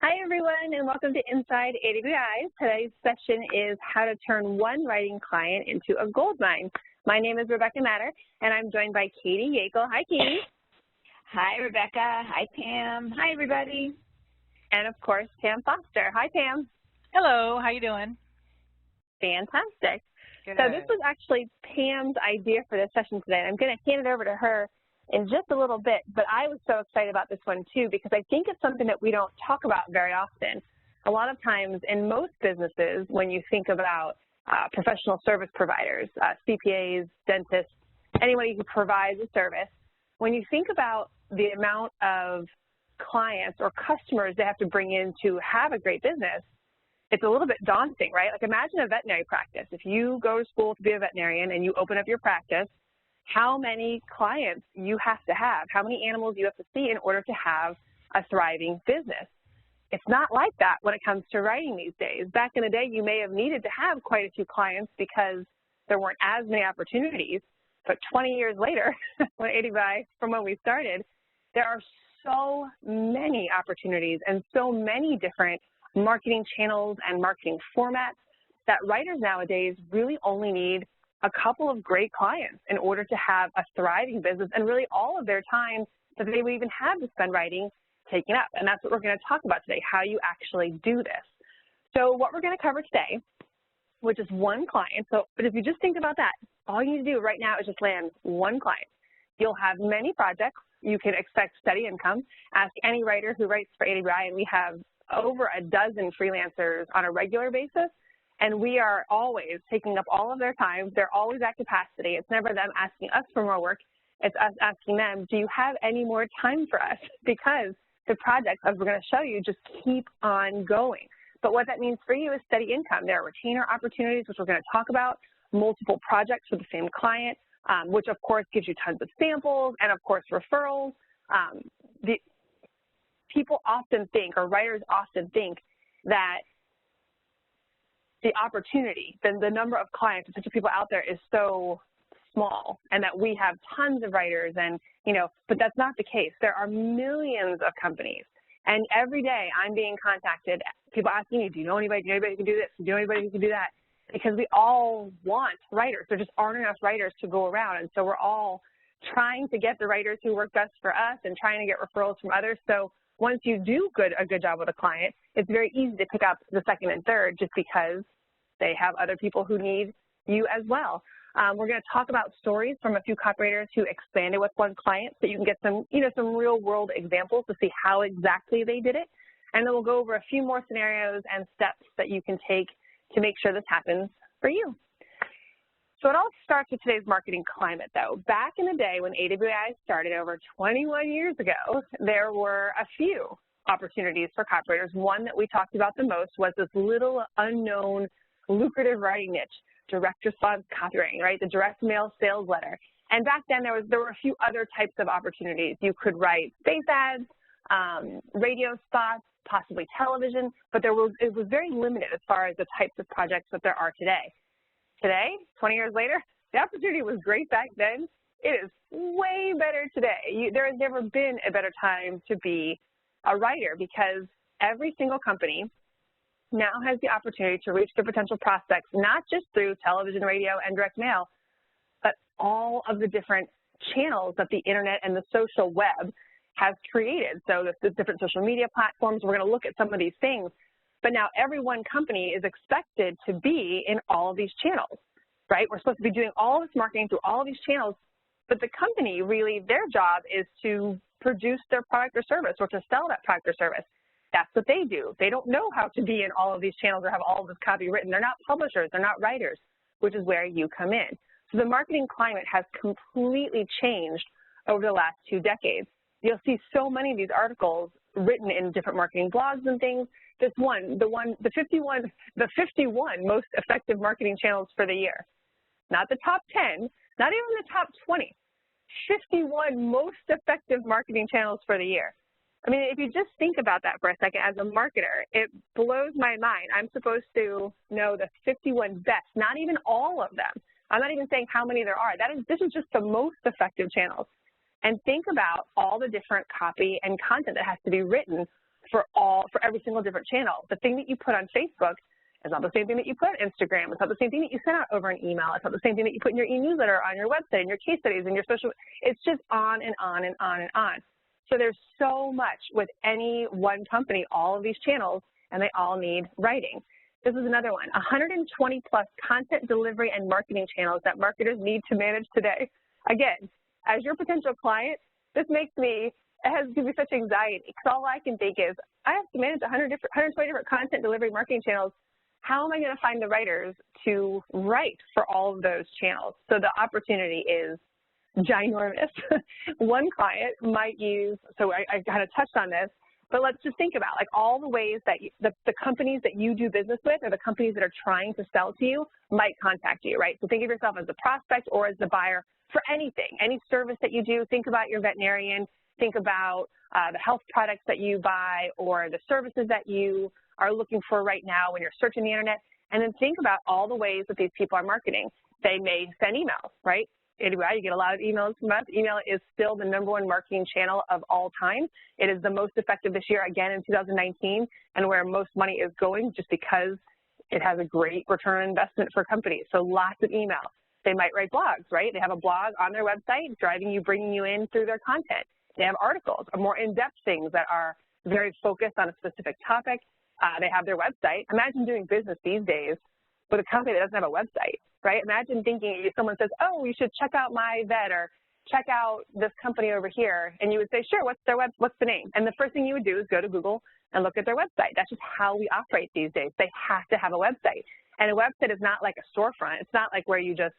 Hi everyone, and welcome to Inside AWAI. Today's session is how to turn one writing client into a goldmine. My name is Rebecca Matter, and I'm joined by Katie Yeakle. Hi, Katie. Hi, Rebecca. Hi, Pam. Hi, everybody. And of course, Pam Foster. Hi, Pam. Hello. How you doing? Fantastic. Good. So this was actually Pam's idea for this session today. I'm going to hand it over to her in just a little bit, but I was so excited about this one too because I think it's something that we don't talk about very often. A lot of times in most businesses, when you think about professional service providers, CPAs, dentists, anybody who provides a service, when you think about the amount of clients or customers they have to bring in to have a great business, it's a little bit daunting, right? Like imagine a veterinary practice. If you go to school to be a veterinarian and you open up your practice, how many clients you have to have, how many animals you have to see in order to have a thriving business. It's not like that when it comes to writing these days. Back in the day, you may have needed to have quite a few clients because there weren't as many opportunities, but 20 years later, when AWAI, from when we started, there are so many opportunities and so many different marketing channels and marketing formats that writers nowadays really only need a couple of great clients in order to have a thriving business and really all of their time that they would even have to spend writing taken up. And that's what we're going to talk about today, how you actually do this. So what we're going to cover today, which is one client. But if you just think about that, all you need to do right now is just land one client. You'll have many projects. You can expect steady income. Ask any writer who writes for AWAI, and we have over a dozen freelancers on a regular basis. And we are always taking up all of their time. They're always at capacity. It's never them asking us for more work. It's us asking them, do you have any more time for us? Because the projects, as we're going to show you, just keep on going. But what that means for you is steady income. There are retainer opportunities, which we're going to talk about, multiple projects for the same client, which of course gives you tons of samples, and of course referrals. People often think, or writers often think, that the opportunity, the number of clients, potential people out there is so small, and that we have tons of writers, and but that's not the case. There are millions of companies, and every day I'm being contacted, people asking me, do you know anybody who can do this? Do you know anybody who can do that? Because we all want writers. There just aren't enough writers to go around, and so we're all trying to get the writers who work best for us and trying to get referrals from others. So once you do a good job with a client, it's very easy to pick up the second and third just because they have other people who need you as well. We're going to talk about stories from a few copywriters who expanded with one client so you can get some, some real world examples to see how exactly they did it. And then we'll go over a few more scenarios and steps that you can take to make sure this happens for you. So it all starts with today's marketing climate, though. Back in the day when AWAI started over 21 years ago, there were a few opportunities for copywriters. One that we talked about the most was this little unknown lucrative writing niche, direct response copywriting, right? The direct mail sales letter. And back then there were a few other types of opportunities. You could write space ads, radio spots, possibly television, but it was very limited as far as the types of projects that there are today. Today, 20 years later, the opportunity was great back then. It is way better today. There has never been a better time to be a writer because every single company now has the opportunity to reach their potential prospects, not just through television, radio, and direct mail, but all of the different channels that the internet and the social web has created. So the different social media platforms, we're going to look at some of these things. But now every one company is expected to be in all of these channels, right? We're supposed to be doing all this marketing through all of these channels, but the company really, their job is to produce their product or service or to sell that product or service. That's what they do. They don't know how to be in all of these channels or have all of this copy written. They're not publishers. They're not writers, which is where you come in. So the marketing climate has completely changed over the last 2 decades. You'll see so many of these articles written in different marketing blogs and things. This one, the 51 most effective marketing channels for the year. Not the top 10, not even the top 20. 51 most effective marketing channels for the year. I mean, if you just think about that for a second as a marketer, it blows my mind. I'm supposed to know the 51 best, not even all of them. I'm not even saying how many there are. This is just the most effective channels. And think about all the different copy and content that has to be written for every single different channel. The thing that you put on Facebook is not the same thing that you put on Instagram. It's not the same thing that you send out over an email. It's not the same thing that you put in your e-newsletter, on your website, in your case studies, in your social. It's just on and on and on and on. So there's so much with any one company, all of these channels, and they all need writing. This is another one, 120 plus content delivery and marketing channels that marketers need to manage today. Again, as your potential client, this makes me, it has given me such anxiety, because all I can think is, I have to manage 120 different content delivery marketing channels. How am I going to find the writers to write for all of those channels? So the opportunity is ginormous. One client might use, so I kind of touched on this, but let's just think about like all the ways that the companies that you do business with or the companies that are trying to sell to you might contact you, right? So think of yourself as the prospect or as the buyer for anything, any service that you do. Think about your veterinarian, think about the health products that you buy or the services that you are looking for right now when you're searching the internet, and then think about all the ways that these people are marketing. They may send emails, right? Anyway, you get a lot of emails from us. Email is still the #1 marketing channel of all time. It is the most effective this year, again, in 2019, and where most money is going just because it has a great return on investment for companies. So lots of email. They might write blogs, right? They have a blog on their website, bringing you in through their content. They have articles, more in-depth things that are very focused on a specific topic. They have their website. Imagine doing business these days with a company that doesn't have a website, right? Imagine thinking someone says, oh, you should check out my vet or check out this company over here. And you would say, sure, what's the name? And the first thing you would do is go to Google and look at their website. That's just how we operate these days. They have to have a website. And a website is not like a storefront. It's not like where you just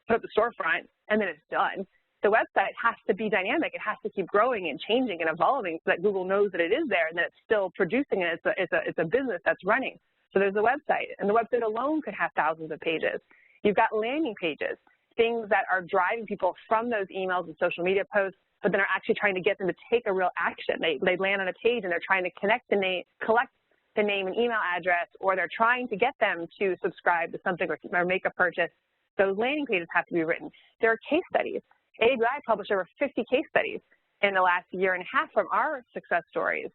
put up the storefront and then it's done. The website has to be dynamic. It has to keep growing and changing and evolving so that Google knows that it is there and that it's still producing and it's a business that's running. So there's a website, and the website alone could have thousands of pages. You've got landing pages, things that are driving people from those emails and social media posts, but then are actually trying to get them to take a real action. They land on a page and they're trying to collect the name and email address, or they're trying to get them to subscribe to something or make a purchase. Those landing pages have to be written. There are case studies. AWAI published over 50 case studies in the last year and a half from our success stories.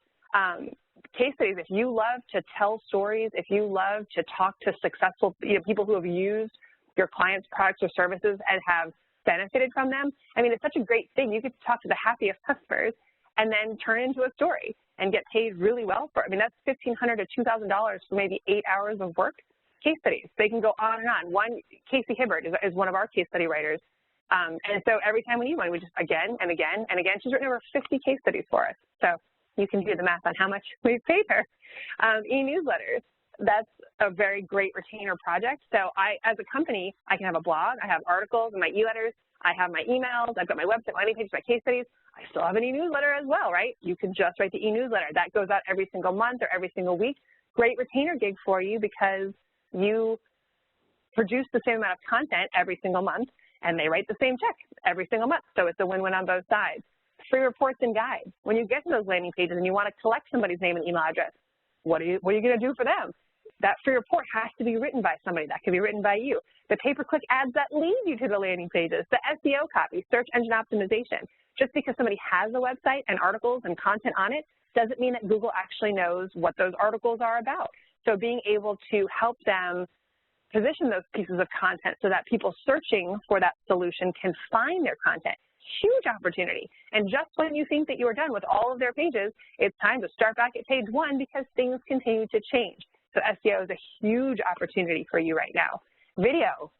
Case studies, if you love to tell stories, if you love to talk to successful people who have used your clients' products or services and have benefited from them, I mean, it's such a great thing. You get to talk to the happiest customers and then turn it into a story and get paid really well for it. I mean, that's $1,500 to $2,000 for maybe 8 hours of work. Case studies, they can go on and on. Casey Hibbert is one of our case study writers. And so every time we need one, we just again and again and again. She's written over 50 case studies for us. So you can do the math on how much we've paid her. E-newsletters, that's a very great retainer project. So as a company, I can have a blog, I have articles and my e-letters, I have my emails, I've got my website, landing page, my case studies. I still have an e-newsletter as well, right? You can just write the e-newsletter. That goes out every single month or every single week. Great retainer gig for you because you produce the same amount of content every single month, and they write the same check every single month. So it's a win-win on both sides. Free reports and guides. When you get to those landing pages and you want to collect somebody's name and email address, what are you going to do for them? That free report has to be written by somebody. That can be written by you. The pay-per-click ads that lead you to the landing pages, the SEO copy, search engine optimization. Just because somebody has a website and articles and content on it doesn't mean that Google actually knows what those articles are about. So being able to help them position those pieces of content so that people searching for that solution can find their content. Huge opportunity. And just when you think that you are done with all of their pages, it's time to start back at page 1 because things continue to change. So SEO is a huge opportunity for you right now. Video.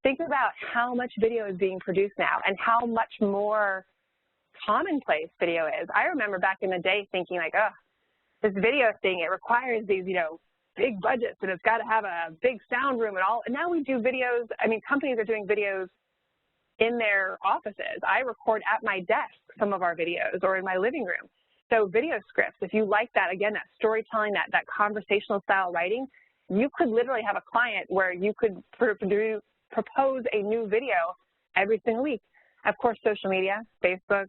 Think about how much video is being produced now and how much more commonplace video is. I remember back in the day thinking like, oh, this video thing, it requires these, big budgets and it's got to have a big sound room and all. And now we do videos. I mean, companies are doing videos in their offices. I record at my desk some of our videos or in my living room. So video scripts, if you like that, again, that storytelling, that conversational style writing, you could literally have a client where you could propose a new video every single week. Of course, social media, Facebook,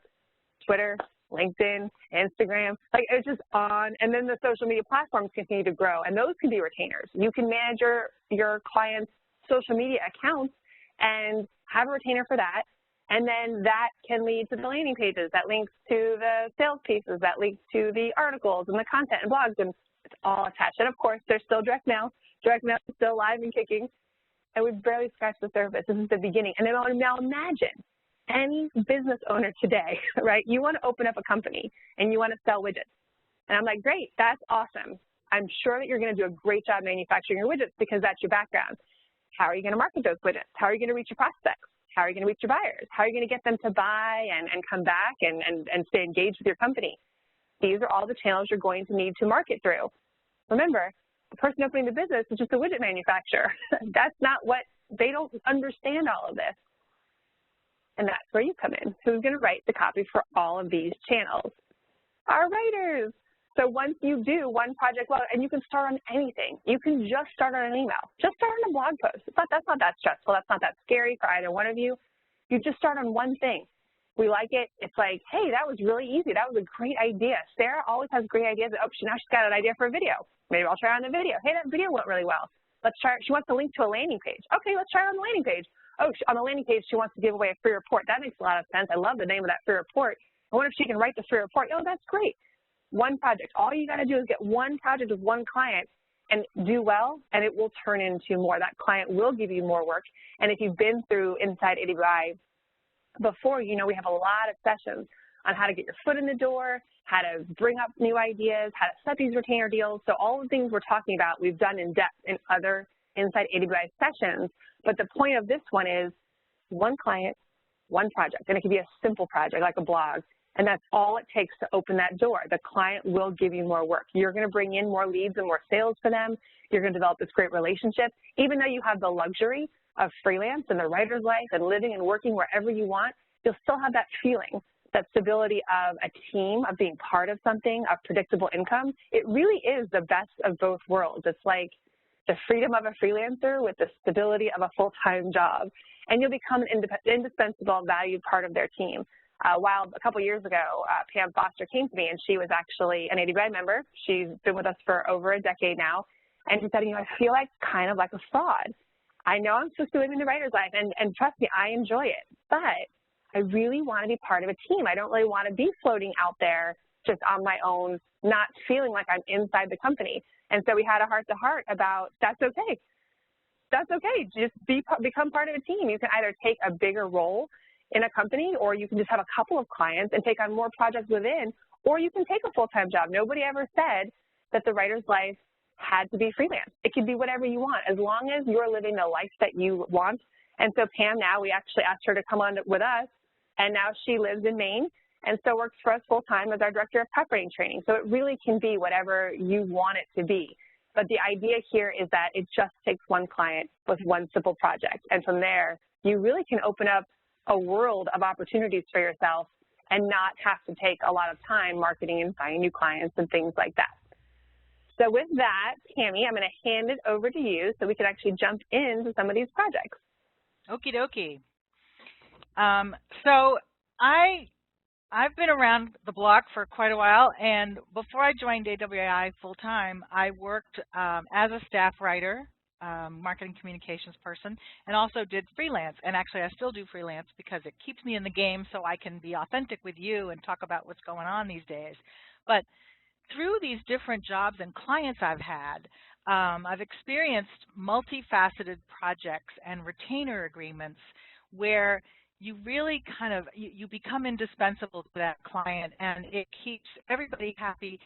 Twitter, LinkedIn, Instagram, like it's just on, and then the social media platforms continue to grow, and those can be retainers. You can manage your clients' social media accounts and have a retainer for that, And then that can lead to the landing pages, that links to the sales pieces, that links to the articles and the content and blogs, and it's all attached. And of course, there's still direct mail. Direct mail is still live and kicking, and we've barely scratched the surface. This is the beginning. And then now imagine any business owner today, right? You want to open up a company and you want to sell widgets. And I'm like, great, that's awesome. I'm sure that you're going to do a great job manufacturing your widgets because that's your background. How are you going to market those widgets? How are you going to reach your prospects? How are you going to reach your buyers? How are you going to get them to buy and come back and stay engaged with your company? These are all the channels you're going to need to market through. Remember, the person opening the business is just a widget manufacturer. That's not what, they don't understand all of this. And that's where you come in. Who's going to write the copy for all of these channels? Our writers. So once you do one project well, and you can start on anything. You can just start on an email. Just start on a blog post. That's not that stressful. That's not that scary for either one of you. You just start on one thing. We like it. It's like, hey, that was really easy. That was a great idea. Sarah always has great ideas. Oh, now she's got an idea for a video. Maybe I'll try on the video. Hey, that video went really well. Let's try. She wants to link to a landing page. Okay, let's try it on the landing page. Oh, on the landing page, she wants to give away a free report. That makes a lot of sense. I love the name of that free report. I wonder if she can write the free report. Oh, that's great. One project. All you got to do is get one project with one client and do well, and it will turn into more. That client will give you more work. And if you've been through Inside AWI before, you know we have a lot of sessions on how to get your foot in the door, how to bring up new ideas, how to set these retainer deals. So all the things we're talking about, we've done in depth in other Inside AWI sessions. But the point of this one is one client, one project. And it can be a simple project like a blog. And that's all it takes to open that door. The client will give you more work. You're going to bring in more leads and more sales for them. You're going to develop this great relationship. Even though you have the luxury of freelance and the writer's life and living and working wherever you want, you'll still have that feeling, that stability of a team, of being part of something, of predictable income. It really is the best of both worlds. It's like the freedom of a freelancer with the stability of a full-time job. And you'll become an indispensable, valued part of their team. While a couple years ago, Pam Foster came to me, and she was actually an AWI member. She's been with us for over a decade now. And she said, you know, I feel like kind of like a fraud. I know I'm supposed to live in the writer's life, and trust me, I enjoy it. But I really want to be part of a team. I don't really want to be floating out there just on my own, not feeling like I'm inside the company. And so we had a heart-to-heart about that's okay. That's okay. Just become part of a team. You can either take a bigger role in a company, or you can just have a couple of clients and take on more projects within, or you can take a full-time job. Nobody ever said that the writer's life had to be freelance. It could be whatever you want, as long as you're living the life that you want. And so Pam, now we actually asked her to come on with us, and now she lives in Maine and still works for us full-time as our director of copywriting training. So it really can be whatever you want it to be. But the idea here is that it just takes one client with one simple project. And from there, you really can open up a world of opportunities for yourself and not have to take a lot of time marketing and finding new clients and things like that. So with that, Tammy, I'm going to hand it over to you so we can actually jump into some of these projects. Okie dokie. So I've been around the block for quite a while, and before I joined AWI full-time, I worked as a staff writer, marketing communications person, and also did freelance. And actually, I still do freelance because it keeps me in the game so I can be authentic with you and talk about what's going on these days. But through these different jobs and clients I've had, I've experienced multifaceted projects and retainer agreements where you really kind of, you become indispensable to that client, and it keeps everybody happy.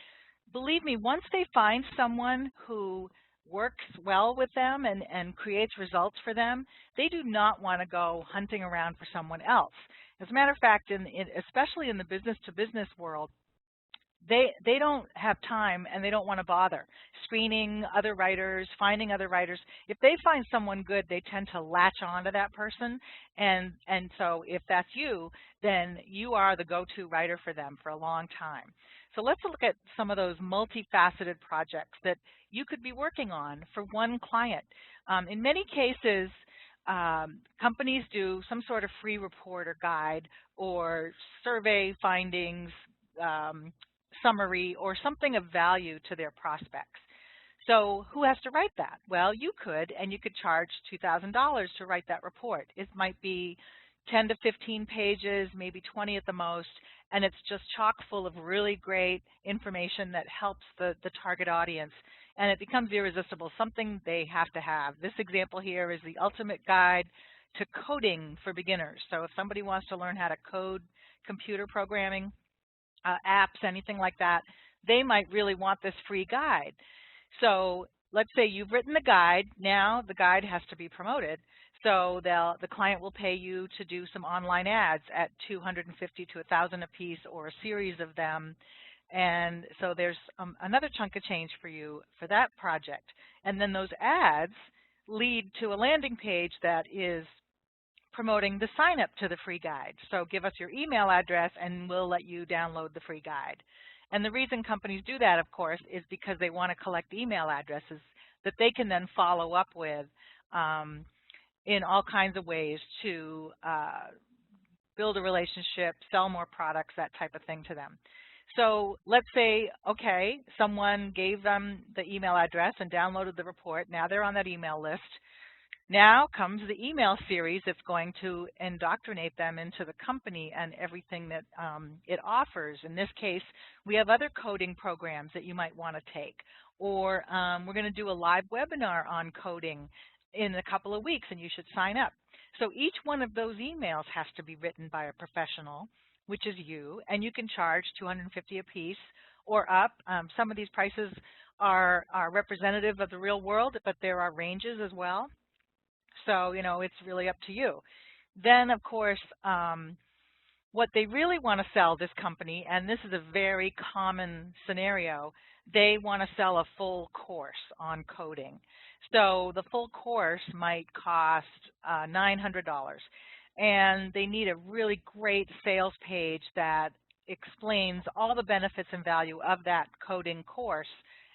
Believe me, once they find someone who works well with them and creates results for them, they do not want to go hunting around for someone else. As a matter of fact, especially in the business-to-business world, they don't have time and they don't want to bother screening other writers, finding other writers. If they find someone good, they tend to latch on to that person. And so if that's you, then you are the go-to writer for them for a long time. So let's look at some of those multifaceted projects that you could be working on for one client. In many cases, companies do some sort of free report or guide or survey findings, summary, or something of value to their prospects. So who has to write that? Well, you could, and you could charge $2,000 to write that report. It might be 10 to 15 pages, maybe 20 at the most, and it's just chock full of really great information that helps the target audience, and it becomes irresistible, something they have to have. This example here is the ultimate guide to coding for beginners. So if somebody wants to learn how to code computer programming, apps, anything like that, they might really want this free guide. So let's say you've written the guide. Now the guide has to be promoted. So the client will pay you to do some online ads at $250 to $1,000 a piece, or a series of them. And so there's another chunk of change for you for that project. And then those ads lead to a landing page that is promoting the sign up to the free guide. So give us your email address and we'll let you download the free guide. And the reason companies do that, of course, is because they want to collect email addresses that they can then follow up with in all kinds of ways to build a relationship, sell more products, that type of thing to them. So let's say, okay, someone gave them the email address and downloaded the report. Now they're on that email list. Now comes the email series that's going to indoctrinate them into the company and everything that it offers. In this case, we have other coding programs that you might want to take. Or we're going to do a live webinar on coding in a couple of weeks, and you should sign up. So each one of those emails has to be written by a professional, which is you, and you can charge $250 a piece or up. Some of these prices are representative of the real world, but there are ranges as well. So, you know, it's really up to you. Then, of course, what they really want to sell, this company, and this is a very common scenario, they want to sell a full course on coding. So the full course might cost $900, and they need a really great sales page that explains all the benefits and value of that coding course.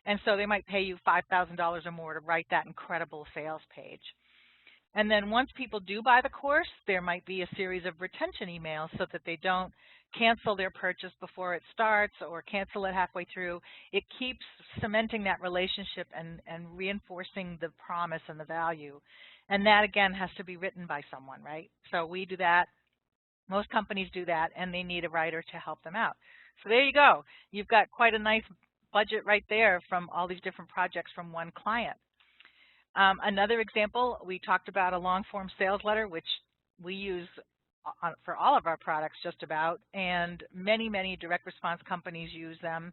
And so they might pay you $5,000 or more to write that incredible sales page. And then once people do buy the course, there might be a series of retention emails so that they don't cancel their purchase before it starts or cancel it halfway through. It keeps cementing that relationship and reinforcing the promise and the value. And that, again, has to be written by someone, right? So we do that. Most companies do that, and they need a writer to help them out. So there you go. You've got quite a nice budget right there from all these different projects from one client. Another example, we talked about a long-form sales letter, which we use for all of our products just about, and many, many direct response companies use them.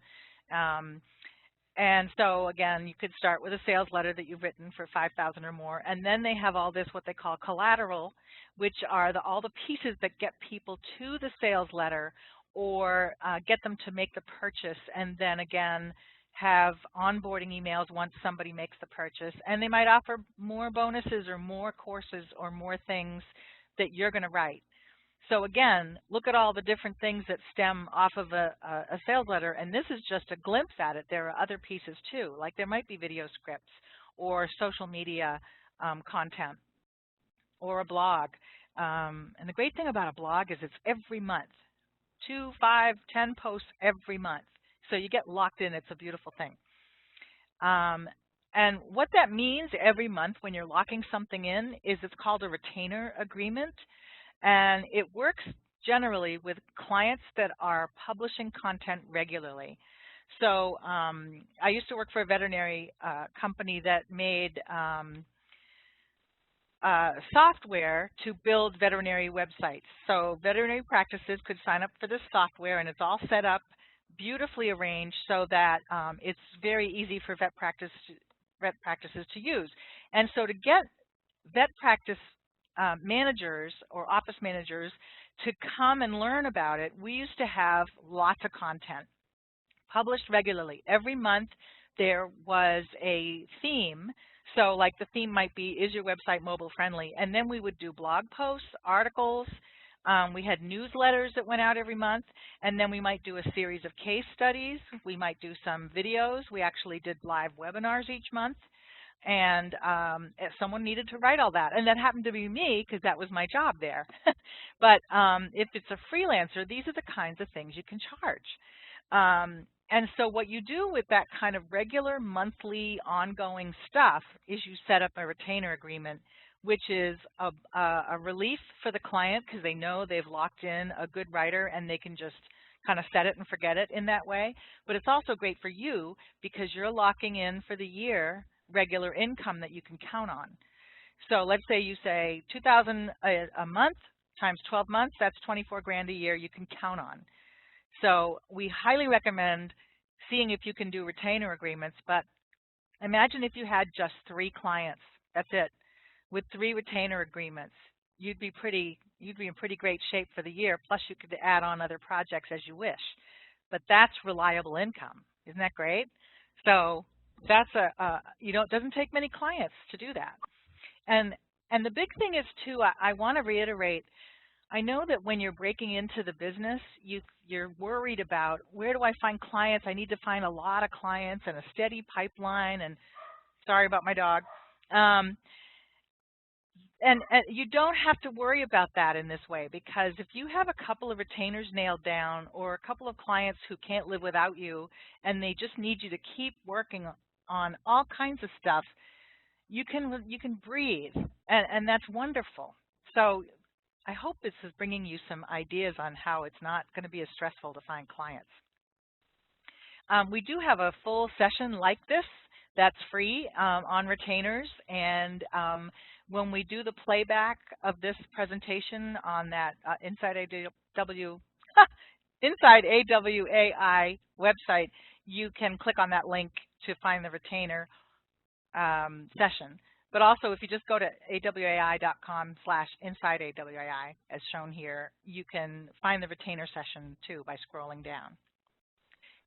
And so, again, you could start with a sales letter that you've written for $5,000 or more, and then they have all this, what they call collateral, which are all the pieces that get people to the sales letter or get them to make the purchase, and then, again, have onboarding emails once somebody makes the purchase. And they might offer more bonuses or more courses or more things that you're going to write. So again, look at all the different things that stem off of a sales letter, and this is just a glimpse at it. There are other pieces too, like there might be video scripts or social media content or a blog. And the great thing about a blog is it's every month, 2, 5, 10 posts every month. So you get locked in. It's a beautiful thing. And what that means every month when you're locking something in is it's called a retainer agreement. And it works generally with clients that are publishing content regularly. So I used to work for a veterinary company that made software to build veterinary websites. So veterinary practices could sign up for this software, and it's all set up, beautifully arranged so that it's very easy for vet practices to use. And so to get vet practice managers or office managers to come and learn about it, we used to have lots of content published regularly. Every month there was a theme. So like the theme might be, is your website mobile friendly? And then we would do blog posts, articles. We had newsletters that went out every month, and then we might do a series of case studies. We might do some videos. We actually did live webinars each month, and someone needed to write all that. And that happened to be me because that was my job there. But if it's a freelancer, these are the kinds of things you can charge. And so what you do with that kind of regular monthly ongoing stuff is you set up a retainer agreement which is a relief for the client because they know they've locked in a good writer and they can just kind of set it and forget it in that way. But it's also great for you because you're locking in for the year regular income that you can count on. So let's say you say $2,000 a month times 12 months, that's 24 grand a year you can count on. So we highly recommend seeing if you can do retainer agreements, but imagine if you had just 3 clients, that's it. With 3 retainer agreements, you'd be in pretty great shape for the year, plus you could add on other projects as you wish. But that's reliable income. Isn't that great? So that's it doesn't take many clients to do that. And the big thing is too, I want to reiterate, I know that when you're breaking into the business, you're worried about where do I find clients? I need to find a lot of clients and a steady pipeline, and sorry about my dog. And you don't have to worry about that in this way, because if you have a couple of retainers nailed down or a couple of clients who can't live without you and they just need you to keep working on all kinds of stuff, you can breathe, and that's wonderful. So I hope this is bringing you some ideas on how it's not going to be as stressful to find clients. We do have a full session like this that's free on retainers, and when we do the playback of this presentation on that Inside AWAI website, you can click on that link to find the retainer session. But also, if you just go to awai.com/InsideAWAI, as shown here, you can find the retainer session too by scrolling down.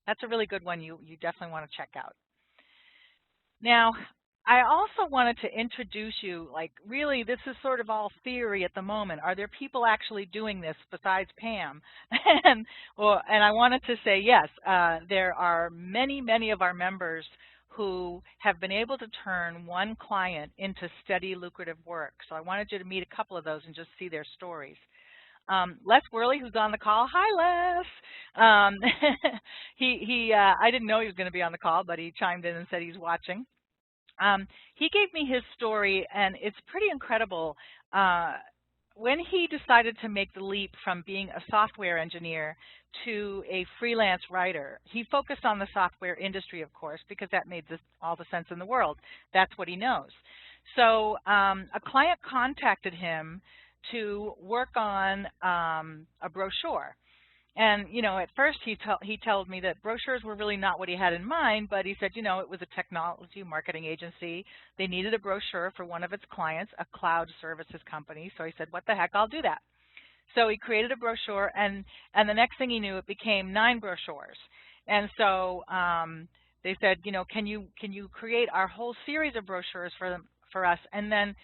That's a really good one you definitely want to check out. Now, I also wanted to introduce you, like, really, this is sort of all theory at the moment. Are there people actually doing this besides Pam? and I wanted to say yes, there are many of our members who have been able to turn one client into steady, lucrative work. So I wanted you to meet a couple of those and just see their stories. Les Worley, who's on the call. Hi, Les. I didn't know he was going to be on the call, but he chimed in and said he's watching. He gave me his story, and it's pretty incredible. When he decided to make the leap from being a software engineer to a freelance writer, he focused on the software industry, of course, because that made all the sense in the world. That's what he knows. So a client contacted him to work on a brochure. And, at first he told me that brochures were really not what he had in mind, but he said, it was a technology marketing agency. They needed a brochure for one of its clients, a cloud services company. So he said, what the heck, I'll do that. So he created a brochure, and the next thing he knew, it became 9 brochures. And so they said, can you create our whole series of brochures for us? And then,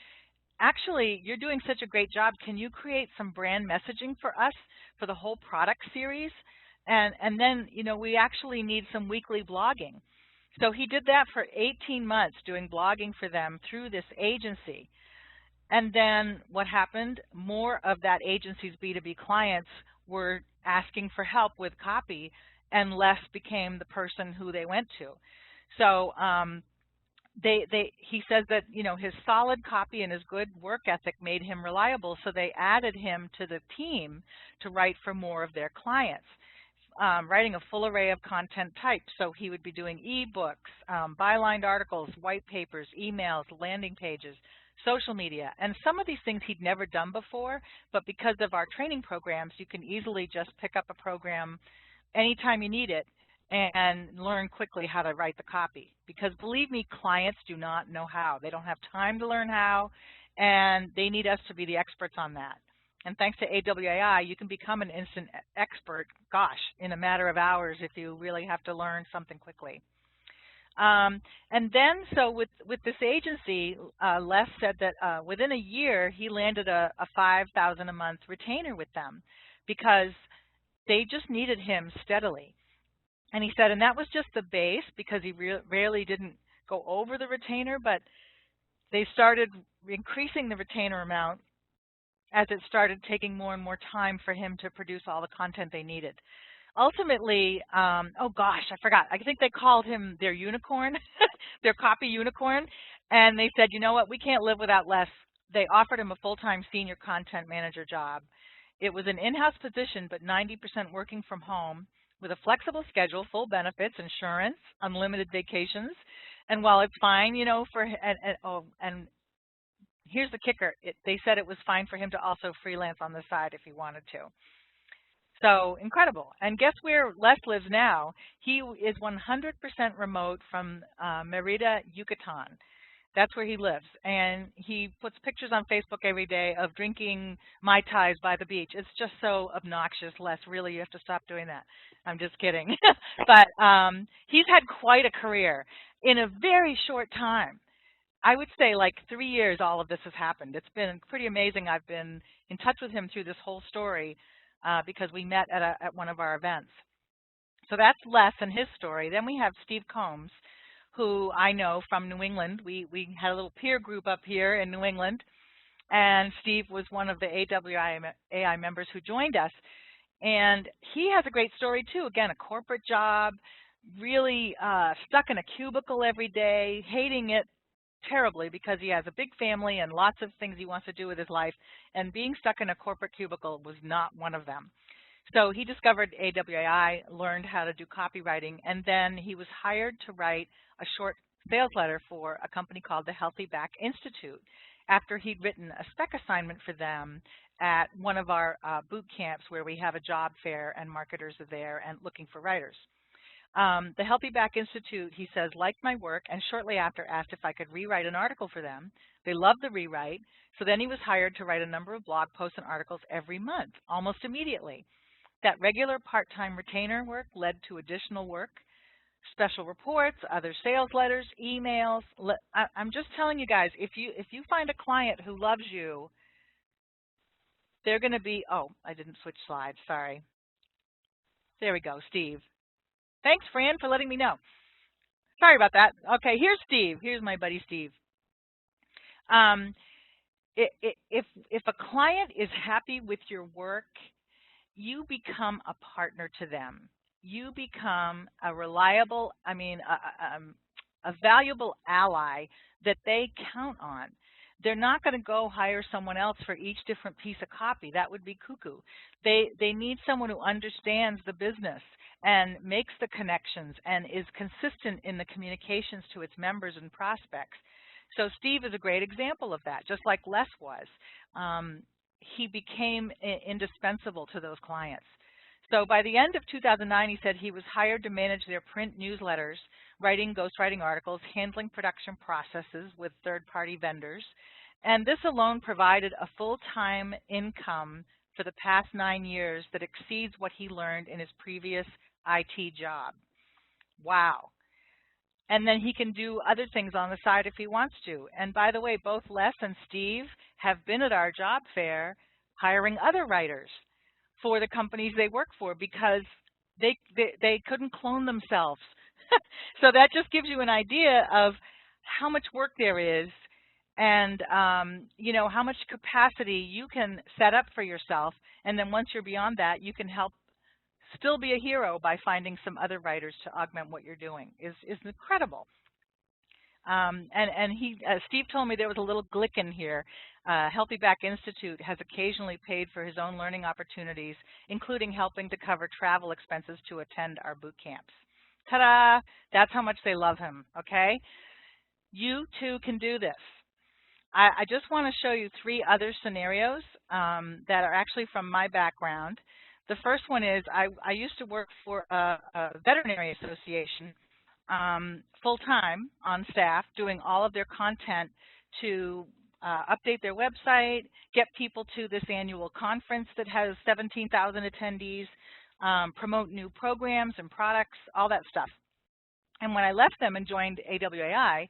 actually, you're doing such a great job. Can you create some brand messaging for us for the whole product series? And then, we actually need some weekly blogging. So he did that for 18 months, doing blogging for them through this agency. And then what happened? More of that agency's B2B clients were asking for help with copy, and Les became the person who they went to. So he says that his solid copy and his good work ethic made him reliable, so they added him to the team to write for more of their clients, writing a full array of content types. So he would be doing ebooks, bylined articles, white papers, emails, landing pages, social media, and some of these things he'd never done before, but because of our training programs, you can easily just pick up a program anytime you need it and learn quickly how to write the copy. Because believe me, clients do not know how. They don't have time to learn how, and they need us to be the experts on that. And thanks to AWAI, you can become an instant expert, gosh, in a matter of hours if you really have to learn something quickly. And then, so with this agency, Les said that within a year, he landed a $5,000 a month retainer with them because they just needed him steadily. And he said, and that was just the base because he rarely didn't go over the retainer, but they started increasing the retainer amount as it started taking more and more time for him to produce all the content they needed. Ultimately, oh gosh, I forgot. I think they called him their unicorn, their copy unicorn. And they said, you know what, we can't live without Les. they offered him a full-time senior content manager job. It was an in-house position, but 90% working from home with a flexible schedule, full benefits, insurance, unlimited vacations. And while it's fine, you know, and here's the kicker, they said it was fine for him to also freelance on the side if he wanted to. So incredible. And guess where Les lives now? He is 100% remote from Merida, Yucatan. That's where he lives. And he puts pictures on Facebook every day of drinking Mai Tais by the beach. It's just so obnoxious, Les. Really, you have to stop doing that. I'm just kidding. But he's had quite a career in a very short time. I would say like 3 years all of this has happened. It's been pretty amazing. I've been in touch with him through this whole story because we met at one of our events. So that's Les and his story. Then we have Steve Coombes, who I know from New England. We had a little peer group up here in New England, and Steve was one of the AWAI members who joined us. And he has a great story too. Again, a corporate job, really stuck in a cubicle every day, hating it terribly because he has a big family and lots of things he wants to do with his life, and being stuck in a corporate cubicle was not one of them. So he discovered AWAI, learned how to do copywriting, and then he was hired to write a short sales letter for a company called the Healthy Back Institute after he'd written a spec assignment for them at one of our boot camps where we have a job fair and marketers are there and looking for writers. The Healthy Back Institute, he says, liked my work and shortly after asked if I could rewrite an article for them. They loved the rewrite, so then he was hired to write a number of blog posts and articles every month, almost immediately. That regular part-time retainer work led to additional work, special reports, other sales letters, emails. I'm just telling you guys, if you find a client who loves you, they're going to be, oh, I didn't switch slides, sorry. There we go, Steve. Thanks, Fran, for letting me know. Sorry about that. Okay, here's Steve. Here's my buddy Steve. If a client is happy with your work, you become a partner to them. You become a reliable, a valuable ally that they count on. They're not going to go hire someone else for each different piece of copy. That would be cuckoo. They need someone who understands the business and makes the connections and is consistent in the communications to its members and prospects. So Steve is a great example of that, just like Les was. He became indispensable to those clients. So by the end of 2009, he said he was hired to manage their print newsletters, writing ghostwriting articles, handling production processes with third-party vendors. And this alone provided a full-time income for the past 9 years that exceeds what he learned in his previous IT job. Wow. And then he can do other things on the side if he wants to. And by the way, both Les and Steve have been at our job fair hiring other writers for the companies they work for because they couldn't clone themselves. So that just gives you an idea of how much work there is and you know, how much capacity you can set up for yourself. And then once you're beyond that, you can help still be a hero by finding some other writers to augment what you're doing. Is incredible. Steve told me there was a little glick in here. Healthy Back Institute has occasionally paid for his own learning opportunities, including helping to cover travel expenses to attend our boot camps. Ta-da! That's how much they love him, okay? You too can do this. I just want to show you 3 other scenarios that are actually from my background. The first one is I used to work for a veterinary association full-time on staff, doing all of their content to update their website, get people to this annual conference that has 17,000 attendees, promote new programs and products, all that stuff. And when I left them and joined AWAI,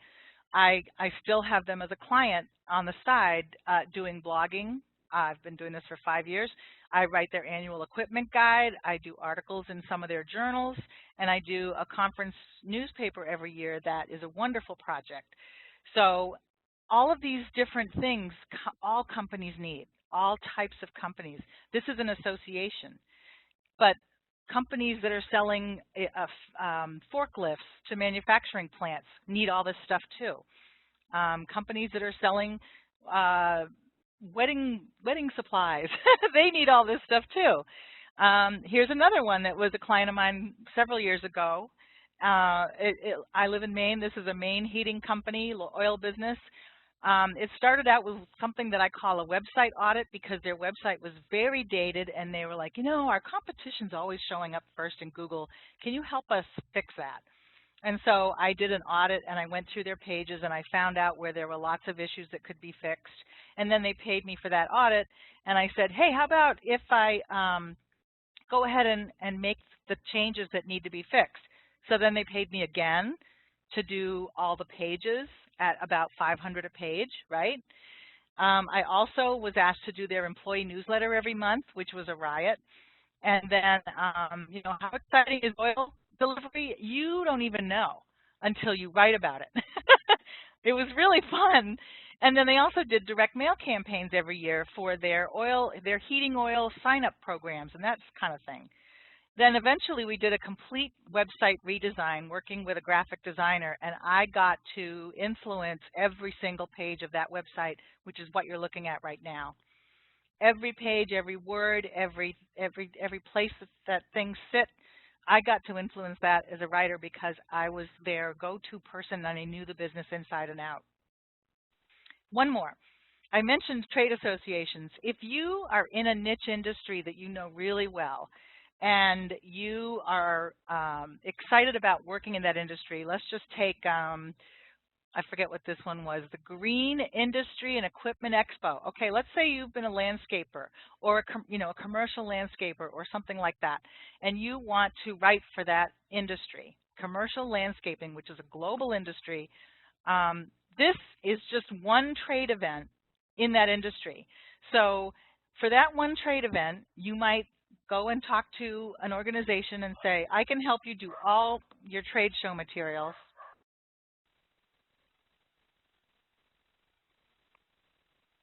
I still have them as a client on the side doing blogging. I've been doing this for 5 years. I write their annual equipment guide. I do articles in some of their journals, and I do a conference newspaper every year that is a wonderful project. So all of these different things, all companies need, all types of companies. This is an association. But companies that are selling forklifts to manufacturing plants need all this stuff too. Companies that are selling wedding supplies. They need all this stuff too. Here's another one that was a client of mine several years ago. I live in Maine. This is a Maine heating company, oil business. It started out with something that I call a website audit because their website was very dated, and they were like, you know, our competition's always showing up first in Google. Can you help us fix that? And so I did an audit, and I went through their pages, and I found out where there were lots of issues that could be fixed. And then they paid me for that audit, and I said, hey, how about if I go ahead and make the changes that need to be fixed? So then they paid me again to do all the pages at about $500 a page, right? I also was asked to do their employee newsletter every month, which was a riot. And then, you know, how exciting is oil delivery? You don't even know until you write about it. It was really fun. And then they also did direct mail campaigns every year for their heating oil sign-up programs and that kind of thing. Then eventually we did a complete website redesign working with a graphic designer, and I got to influence every single page of that website, which is what you're looking at right now. Every page, every word, every place that things sit, I got to influence that as a writer because I was their go-to person and I knew the business inside and out. One more. I mentioned trade associations. If you are in a niche industry that you know really well, and you are excited about working in that industry, let's just take, I forget what this one was, the Green Industry and Equipment Expo. Okay, let's say you've been a landscaper or a commercial landscaper or something like that, and you want to write for that industry, commercial landscaping, which is a global industry. This is just one trade event in that industry. So for that one trade event, you might go and talk to an organization and say, I can help you do all your trade show materials.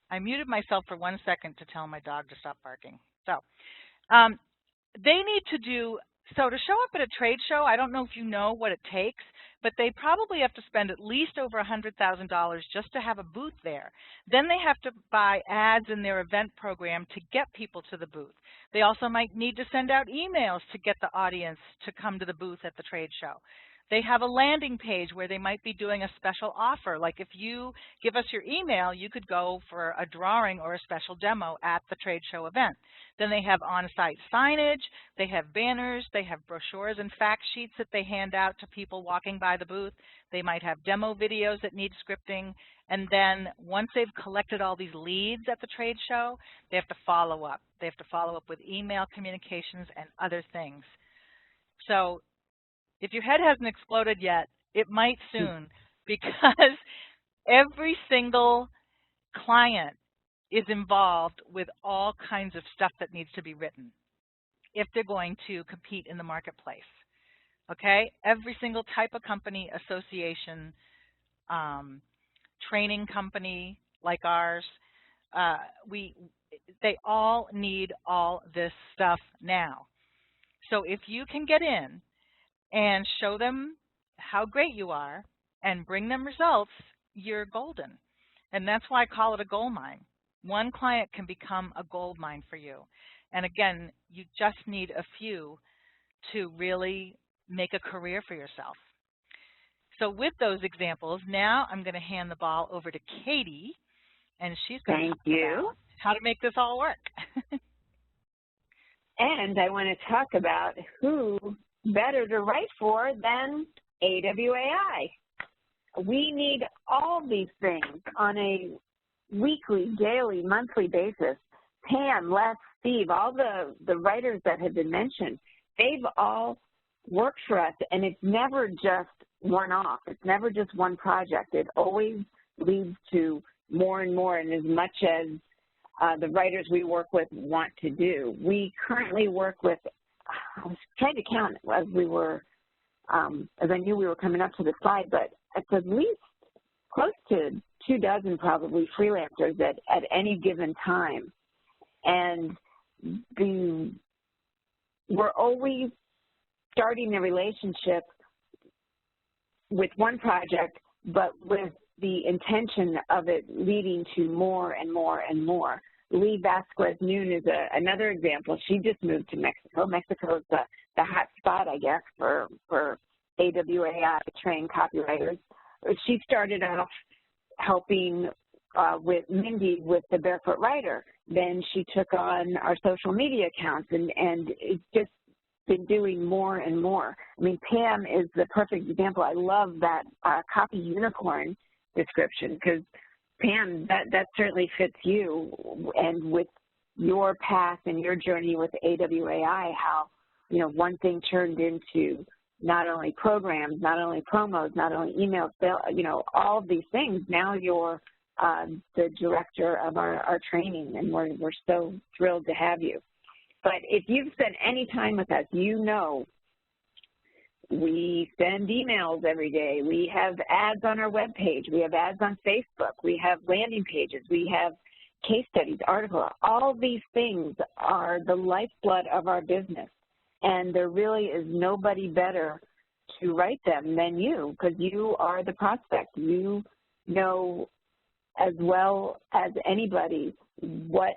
I muted myself for 1 second to tell my dog to stop barking. So they need to do, so to show up at a trade show, I don't know if you know what it takes, but they probably have to spend at least over $100,000 just to have a booth there. Then they have to buy ads in their event program to get people to the booth. They also might need to send out emails to get the audience to come to the booth at the trade show. They have a landing page where they might be doing a special offer. Like if you give us your email, you could go for a drawing or a special demo at the trade show event. Then they have on-site signage, they have banners, they have brochures and fact sheets that they hand out to people walking by the booth. They might have demo videos that need scripting. And then once they've collected all these leads at the trade show, they have to follow up. They have to follow up with email communications and other things. So if your head hasn't exploded yet, it might soon, because every single client is involved with all kinds of stuff that needs to be written if they're going to compete in the marketplace. Okay? Every single type of company, association, training company like ours, they all need all this stuff now. So if you can get in and show them how great you are and bring them results, you're golden. And that's why I call it a gold mine. One client can become a gold mine for you. And again, you just need a few to really make a career for yourself. So with those examples, now I'm going to hand the ball over to Katie, and she's going to talk about how to make this all work. And I want to talk about who better to write for than AWAI. We need all these things on a weekly, daily, monthly basis. Pam, Les, Steve, all the writers that have been mentioned, they've all worked for us, and it's never just one-off. It's never just one project. It always leads to more and more, and as much as the writers we work with want to do. We currently work with, I was trying to count as we were, as I knew we were coming up to the slide, but it's at least close to 24 probably freelancers at any given time. And we're always starting a relationship with one project but with the intention of it leading to more and more and more. Lee Vasquez-Noon is another example. She just moved to Mexico. Mexico is the hot spot, I guess, for AWAI trained copywriters. She started off helping with Mindy with the Barefoot Writer. Then she took on our social media accounts, and it's just been doing more and more. I mean, Pam is the perfect example. I love that copy unicorn description, because Pam, that certainly fits you, and with your path and your journey with AWAI, how, you know, one thing turned into not only programs, not only promos, not only emails, you know, all of these things. Now you're the director of our training, and we're so thrilled to have you. But if you've spent any time with us, you know we send emails every day. We have ads on our webpage. We have ads on Facebook. We have landing pages. We have case studies, articles. All these things are the lifeblood of our business, and there really is nobody better to write them than you, because you are the prospect. You know as well as anybody what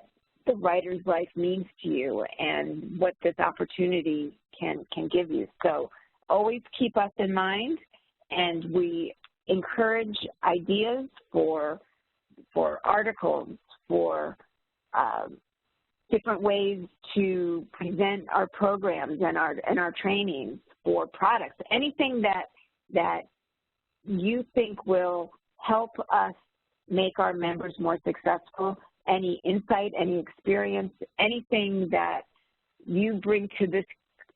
the writer's life means to you and what this opportunity can give you. So always keep us in mind, and we encourage ideas for articles, for different ways to present our programs and our trainings, for products, anything that you think will help us make our members more successful, any insight, any experience, anything that you bring to this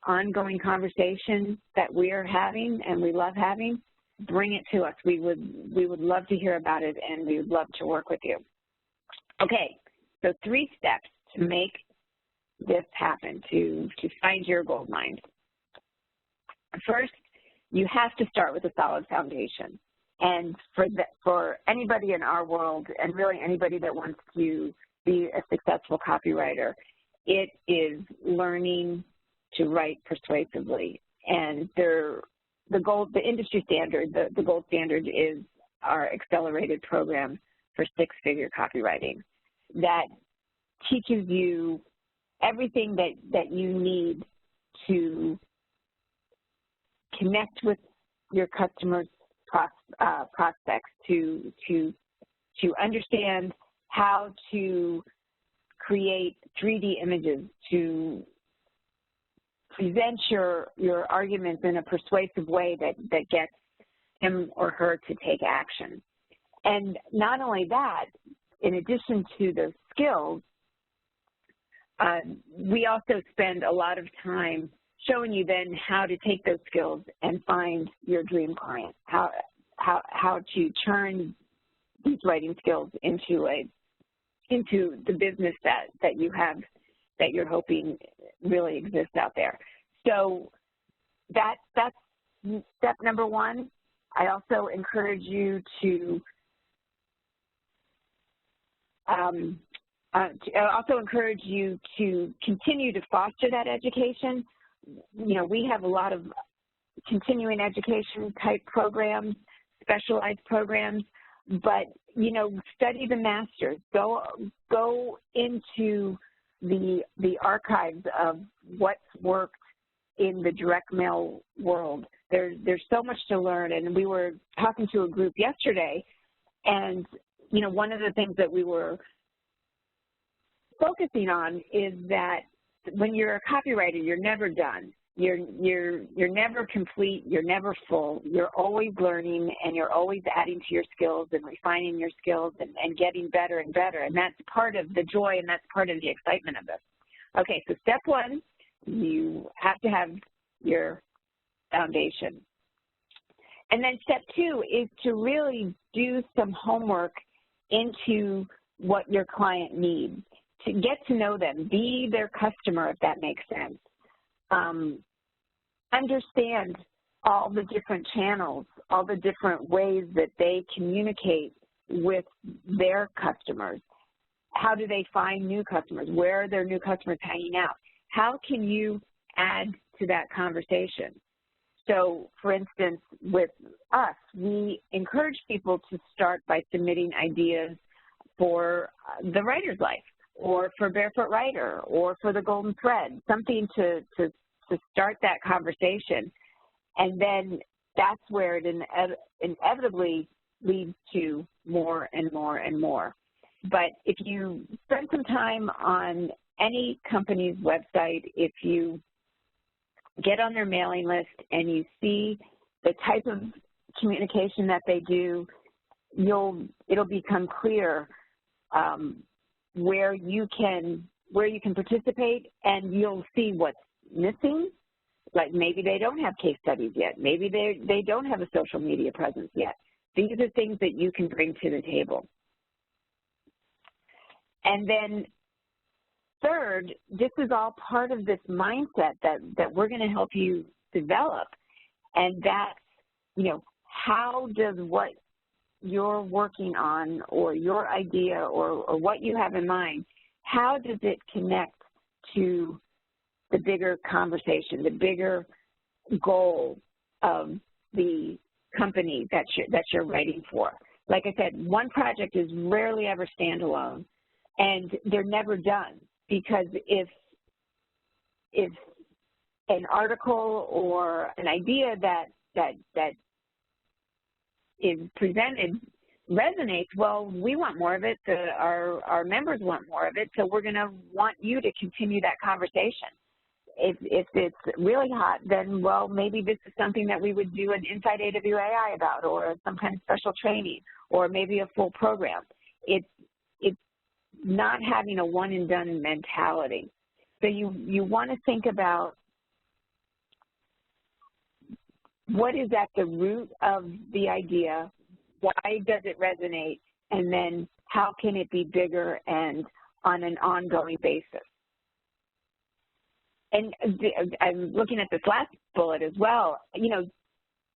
ongoing conversation that we are having and we love having, bring it to us. We would love to hear about it, and we would love to work with you. Okay, so 3 steps to make this happen, to find your gold mine. First, you have to start with a solid foundation. And for anybody in our world, and really anybody that wants to be a successful copywriter, it is learning to write persuasively. And the industry standard, the gold standard, is our accelerated program for 6-figure copywriting that teaches you everything that you need to connect with your customers' prospects, to understand how to create 3D images, to present your arguments in a persuasive way that gets him or her to take action. And not only that, in addition to the skills, we also spend a lot of time showing you then how to take those skills and find your dream client, how to turn these writing skills into the business that you have, that you're hoping really exists out there. So that's step number 1. I also encourage you to continue to foster that education. You know, we have a lot of continuing education type programs, specialized programs, but, you know, study the masters. Go into the archives of what's worked in the direct mail world. There's so much to learn, and we were talking to a group yesterday, and, you know, one of the things that we were focusing on is that when you're a copywriter, you're never done. You're never complete, you're never full. You're always learning, and you're always adding to your skills and refining your skills and getting better and better. And that's part of the joy, and that's part of the excitement of this. Okay, so step 1, you have to have your foundation. And then step 2 is to really do some homework into what your client needs, to get to know them, be their customer, if that makes sense. Understand all the different channels, all the different ways that they communicate with their customers. How do they find new customers? Where are their new customers hanging out? How can you add to that conversation? So, for instance, with us, we encourage people to start by submitting ideas for the writer's life, or for Barefoot Writer, or for the Golden Thread, something to start that conversation. And then that's where it inevitably leads to more and more and more. But if you spend some time on any company's website, if you get on their mailing list and you see the type of communication that they do, it'll become clear where you can participate, and you'll see what's missing. Like maybe they don't have case studies yet. Maybe they don't have a social media presence yet. These are things that you can bring to the table. And then third, this is all part of this mindset that we're going to help you develop. And that's, you know, how does what you're working on, or your idea, or what you have in mind, how does it connect to the bigger conversation, the bigger goal of the company that you're writing for? Like I said, one project is rarely ever standalone, and they're never done, because if an article or an idea that is presented resonates, well, we want more of it, our members want more of it, so we're going to want you to continue that conversation. If it's really hot, then, well, maybe this is something that we would do an Inside AWAI about, or some kind of special training, or maybe a full program. It's not having a one-and-done mentality. So you want to think about what is at the root of the idea, why does it resonate, and then how can it be bigger and on an ongoing basis. And I'm looking at this last bullet as well. You know,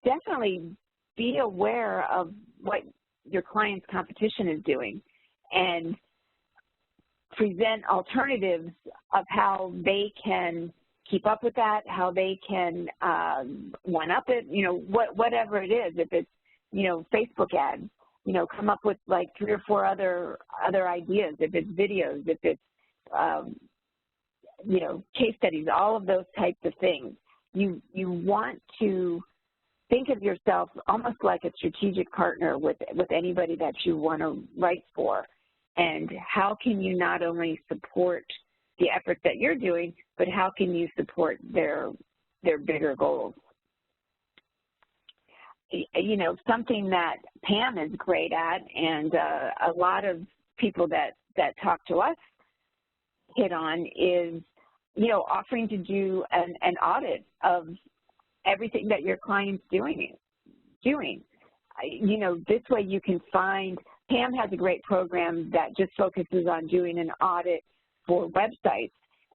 definitely be aware of what your client's competition is doing, and present alternatives of how they can keep up with that, how they can one-up it, you know, whatever it is. If it's, you know, Facebook ads, you know, come up with like 3 or 4 other ideas. If it's videos, if it's, you know, case studies, all of those types of things. You want to think of yourself almost like a strategic partner with anybody that you want to write for. And how can you not only support the efforts that you're doing, but how can you support their bigger goals? You know, something that Pam is great at, and a lot of people that talk to us hit on, is, you know, offering to do an audit of everything that your client's doing. You know, this way you can find, Pam has a great program that just focuses on doing an audit for websites,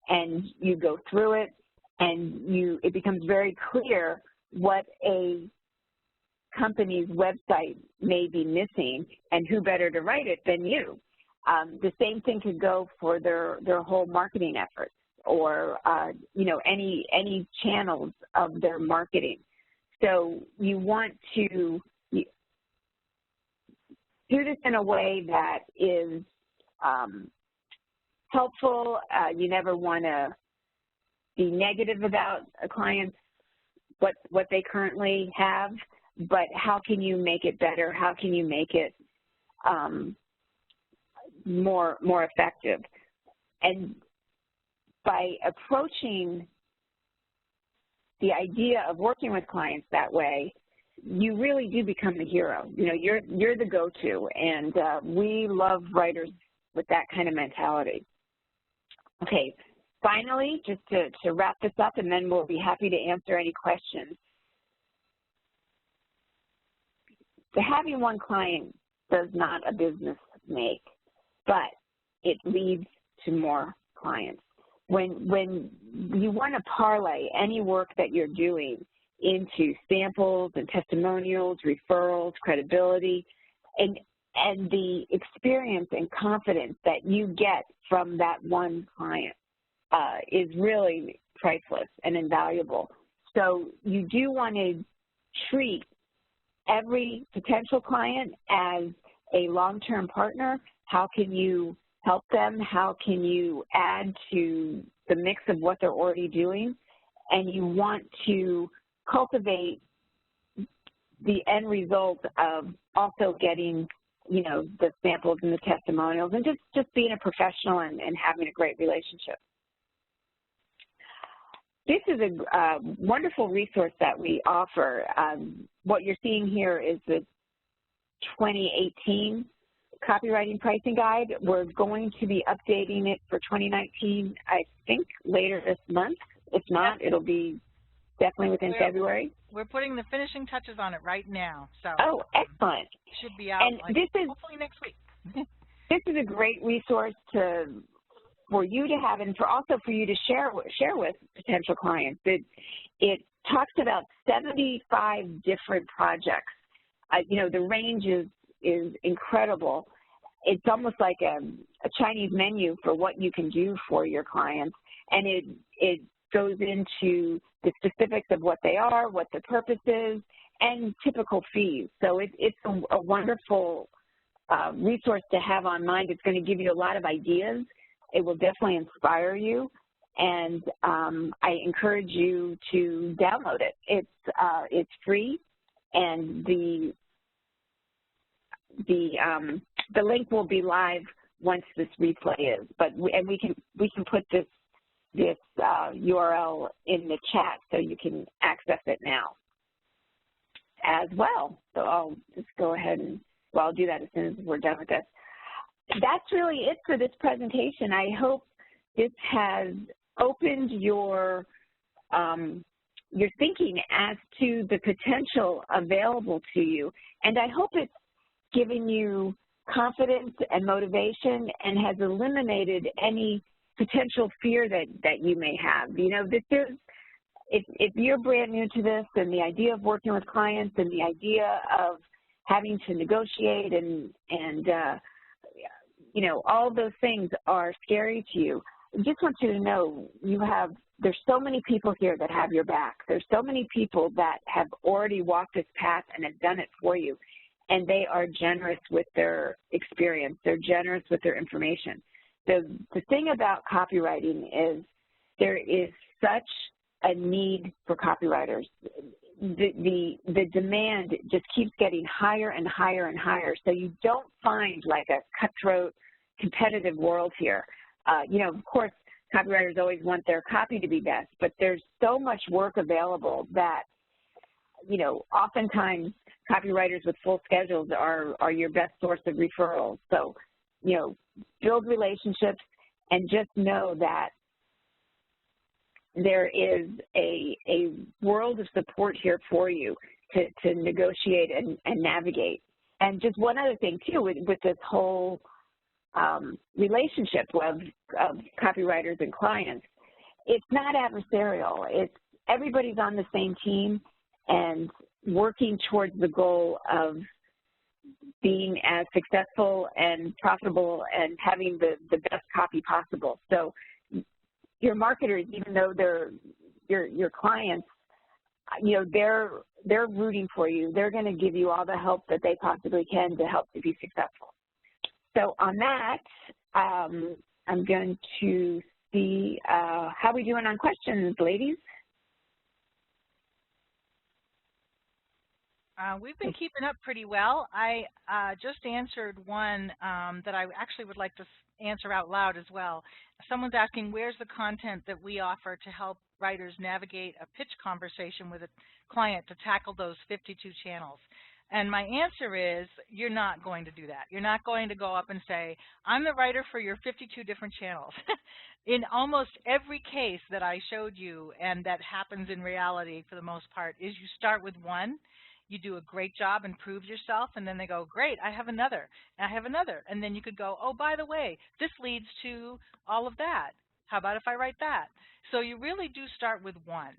and you go through it, and it becomes very clear what a company's website may be missing, and who better to write it than you. The same thing could go for their whole marketing efforts, or you know, any channels of their marketing. So you want to do this in a way that is helpful. You never want to be negative about a client's what they currently have, but how can you make it better? How can you make it more effective? And by approaching the idea of working with clients that way, you really do become the hero. You know, you're the go-to, and we love writers with that kind of mentality. Okay, finally, just to wrap this up, and then we'll be happy to answer any questions. To having one client does not a business make, but it leads to more clients. When you want to parlay any work that you're doing into samples and testimonials, referrals, credibility, and the experience and confidence that you get from that one client is really priceless and invaluable. So you do want to treat every potential client as a long-term partner. How can you help them? How can you add to the mix of what they're already doing? And you want to cultivate the end result of also getting, you know, the samples and the testimonials, and just being a professional and having a great relationship. This is a wonderful resource that we offer. What you're seeing here is the 2018 Copywriting Pricing Guide. We're going to be updating it for 2019, I think, later this month. If not, it'll be definitely within February. We're putting the finishing touches on it right now. So oh, excellent. Should be out and like this is, hopefully next week. This is a great resource for you to have, and also for you to share with potential clients. It talks about 75 different projects. You know, the range is incredible. It's almost like a Chinese menu for what you can do for your clients, and it goes into the specifics of what they are, what the purpose is, and typical fees. So it's a wonderful resource to have on mind. It's going to give you a lot of ideas. It will definitely inspire you, and I encourage you to download it. It's free, and the link will be live once this replay is. But we can put this URL in the chat so you can access it now as well. So I'll just go ahead and I'll do that as soon as we're done with this. That's really it for this presentation. I hope this has opened your thinking as to the potential available to you, and I hope it's given you confidence and motivation and has eliminated any potential fear that you may have. You know, this is, if you're brand new to this, and the idea of working with clients and the idea of having to negotiate and you know, all those things are scary to you, I just want you to know there's so many people here that have your back. There's so many people that have already walked this path and have done it for you, and they are generous with their experience. They're generous with their information. The thing about copywriting is there is such a need for copywriters. The demand just keeps getting higher and higher and higher, so you don't find like a cutthroat, competitive world here. You know, of course, copywriters always want their copy to be best, but there's so much work available that, you know, oftentimes copywriters with full schedules are your best source of referrals. So, you know, build relationships and just know that there is a world of support here for you to negotiate and navigate. And just one other thing, too, with this whole relationship of copywriters and clients, it's not adversarial. Everybody's on the same team and working towards the goal of being as successful and profitable and having the best copy possible. So your marketers, even though they're your clients, you know, they're rooting for you. They're going to give you all the help that they possibly can to help you be successful. So on that, I'm going to see how we doing on questions, ladies. We've been keeping up pretty well. I just answered one that I actually would like to answer out loud as well. Someone's asking, where's the content that we offer to help writers navigate a pitch conversation with a client to tackle those 52 channels? And my answer is, you're not going to do that. You're not going to go up and say, I'm the writer for your 52 different channels. In almost every case that I showed you, and that happens in reality for the most part, is you start with one. You do a great job and prove yourself, and then they go, great, I have another, and I have another. And then you could go, oh, by the way, this leads to all of that. How about if I write that? So you really do start with one,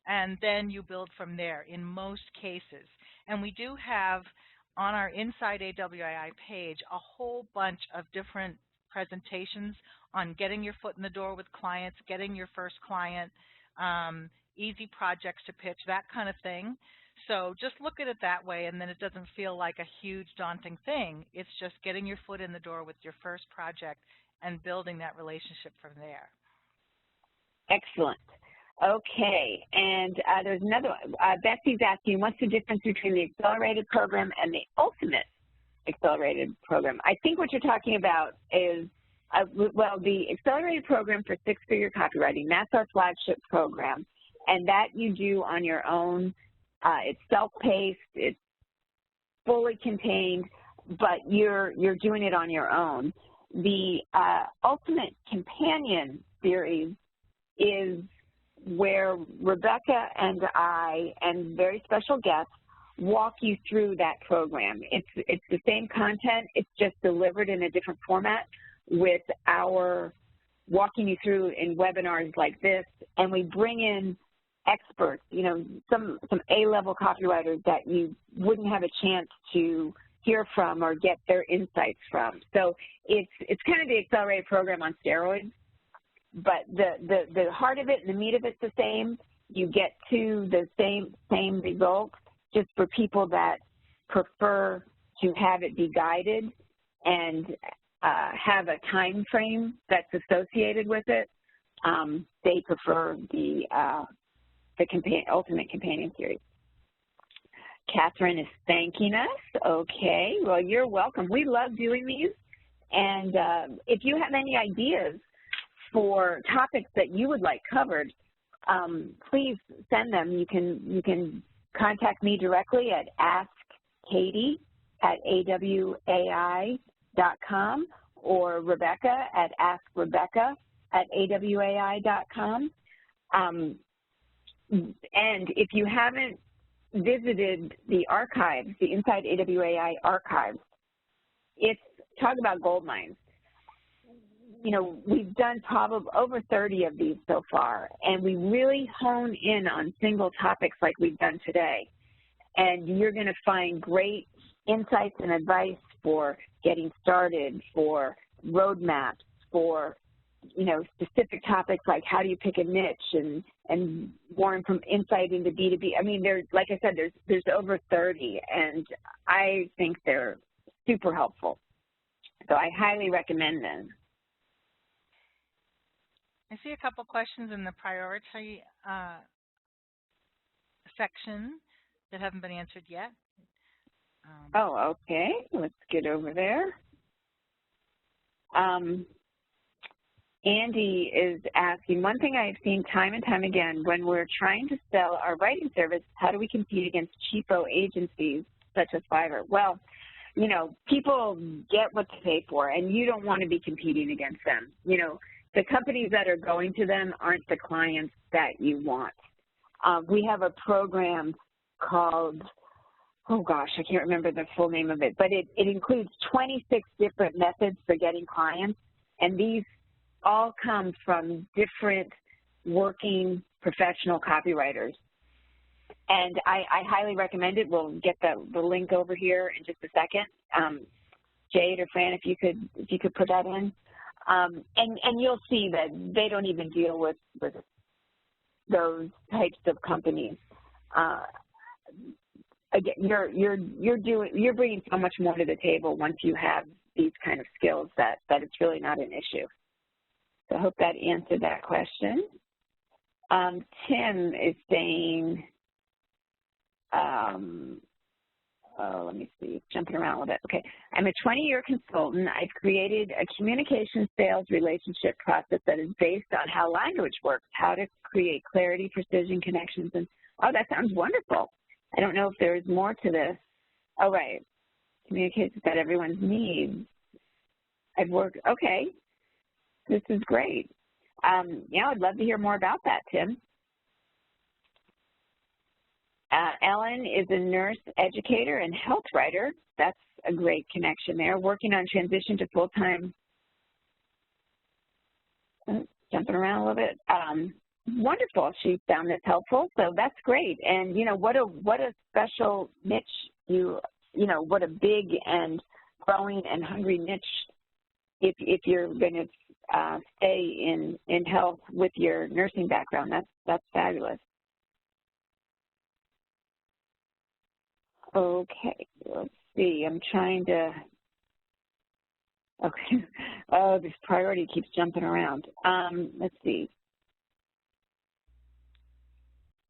and then you build from there in most cases. And we do have on our Inside AWAI page a whole bunch of different presentations on getting your foot in the door with clients, getting your first client, easy projects to pitch, that kind of thing. So just look at it that way, and then it doesn't feel like a huge daunting thing. It's just getting your foot in the door with your first project and building that relationship from there. Excellent. Okay, and there's another one. Betsy's asking, what's the difference between the accelerated program and the ultimate accelerated program? I think what you're talking about is, well, the accelerated program for six-figure copywriting, that's our flagship program, and that you do on your own. It's self-paced, it's fully contained, but you're doing it on your own. The Ultimate Companion series is where Rebecca and I and very special guests walk you through that program. It's the same content, it's just delivered in a different format with our walking you through in webinars like this, and we bring in experts, you know, some A-level copywriters that you wouldn't have a chance to hear from or get their insights from. So it's kind of the accelerated program on steroids, but the heart of it and the meat of it's the same. You get to the same results, just for people that prefer to have it be guided and have a time frame that's associated with it. They prefer the Ultimate Companion series. Catherine is thanking us. Okay, well, you're welcome. We love doing these, and if you have any ideas for topics that you would like covered, please send them. You can contact me directly at askkatie@awai.com or Rebecca at askrebecca@awai.com. And if you haven't visited the archives, the Inside AWAI archives, it's talk about gold mines. You know, we've done probably over 30 of these so far, and we really hone in on single topics like we've done today. And you're going to find great insights and advice for getting started, for roadmaps, for, you know, specific topics like how do you pick a niche, and more from insight into B2B. I mean, there's, like I said, there's over 30, and I think they're super helpful. So I highly recommend them. I see a couple questions in the priority section that haven't been answered yet. Oh, okay. Let's get over there. Andy is asking, one thing I have seen time and time again when we're trying to sell our writing service, how do we compete against cheapo agencies such as Fiverr? Well, you know, people get what they pay for, and you don't want to be competing against them. You know, the companies that are going to them aren't the clients that you want. We have a program called, oh gosh, I can't remember the full name of it, but it includes 26 different methods for getting clients, and these all come from different working professional copywriters. And I highly recommend it. We'll get the link over here in just a second. Jade or Fran, if you could put that in. And you'll see that they don't even deal with those types of companies. Again, you're bringing so much more to the table once you have these kind of skills that it's really not an issue. So I hope that answered that question. Tim is saying, let me see, jumping around a little bit. Okay, I'm a 20-year consultant. I've created a communication sales relationship process that is based on how language works, how to create clarity, precision, connections, and oh, that sounds wonderful. I don't know if there's more to this. Oh, right, communications that everyone's needs. I've worked, okay, this is great. Yeah, I'd love to hear more about that, Tim. Ellen is a nurse educator and health writer. That's a great connection there. Working on transition to full-time, jumping around a little bit. Wonderful. She found this helpful, so that's great. And you know what a special niche you know what a big and growing and hungry niche. If you're going to stay in health with your nursing background, that's fabulous. Okay, let's see. I'm trying to, okay. Oh, this priority keeps jumping around. Let's see.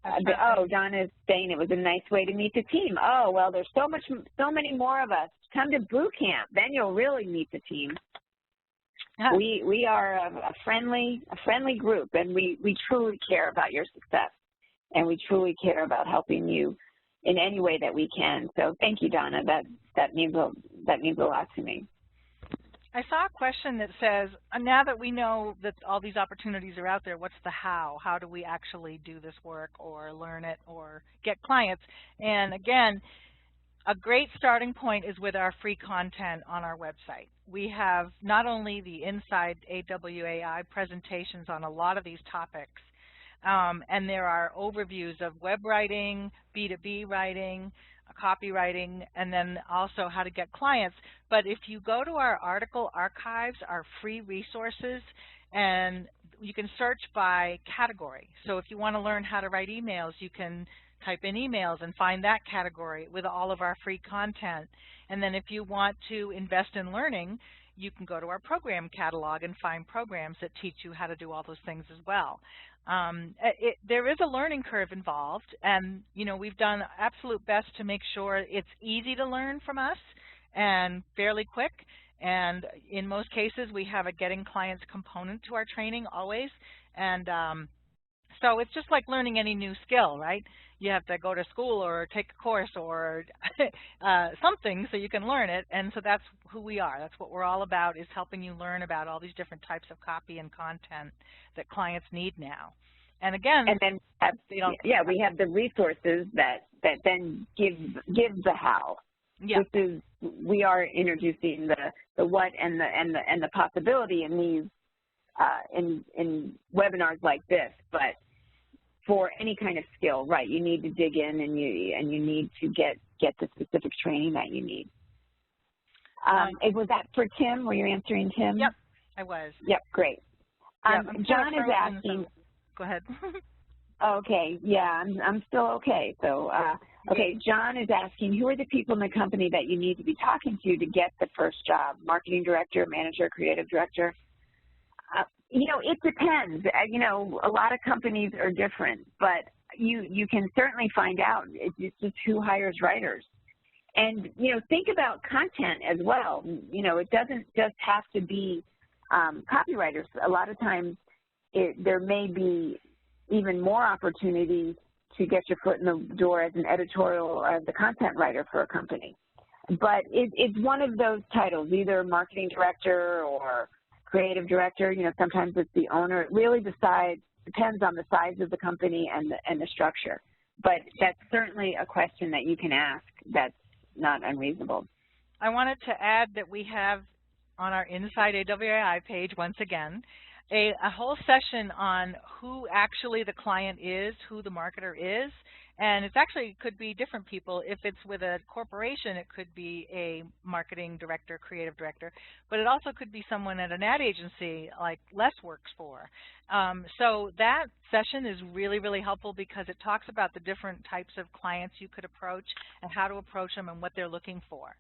Oh, Donna's saying it was a nice way to meet the team. Oh, well, there's so many more of us. Come to boot camp, then you'll really meet the team. Yeah. We are a friendly group, and we truly care about your success, and we truly care about helping you in any way that we can. So thank you, Donna. That means a lot to me. I saw a question that says, now that we know that all these opportunities are out there, what's the how? How do we actually do this work or learn it or get clients? And again, a great starting point is with our free content on our website. We have not only the inside AWAI presentations on a lot of these topics, and there are overviews of web writing, B2B writing, copywriting, and then also how to get clients. But if you go to our article archives, our free resources, and you can search by category. So if you want to learn how to write emails, you can type in emails and find that category with all of our free content. And then if you want to invest in learning, you can go to our program catalog and find programs that teach you how to do all those things as well. There is a learning curve involved, and we've done absolute best to make sure it's easy to learn from us and fairly quick. And in most cases, we have a getting clients component to our training always. And so it's just like learning any new skill, right? You have to go to school or take a course or something so you can learn it. And so that's who we are. That's what we're all about, is helping you learn about all these different types of copy and content that clients need now. And again, and then we have the resources that then give the how. Yeah. We are introducing the what and the possibility in these in webinars like this, but for any kind of skill, right, you need to dig in and you need to get the specific training that you need. Was that for Tim? Were you answering Tim? Yep, I was. Yep, great. John is asking. Go ahead. Okay, yeah, I'm still okay. So, okay, John is asking, who are the people in the company that you need to be talking to get the first job? Marketing director, manager, creative director? It depends. A lot of companies are different, but you can certainly find out. It's just who hires writers. And, think about content as well. It doesn't just have to be copywriters. A lot of times there may be even more opportunity to get your foot in the door as an editorial or as a content writer for a company. But it's one of those titles, either marketing director or creative director. Sometimes it's the owner. It really depends on the size of the company and the structure. But that's certainly a question that you can ask that's not unreasonable. I wanted to add that we have on our Inside AWAI page, once again, a whole session on who actually the client is, who the marketer is, and it's actually could be different people. If it's with a corporation, it could be a marketing director, creative director, but it also could be someone at an ad agency like Les works for. So that session is really, really helpful because it talks about the different types of clients you could approach and how to approach them and what they're looking for.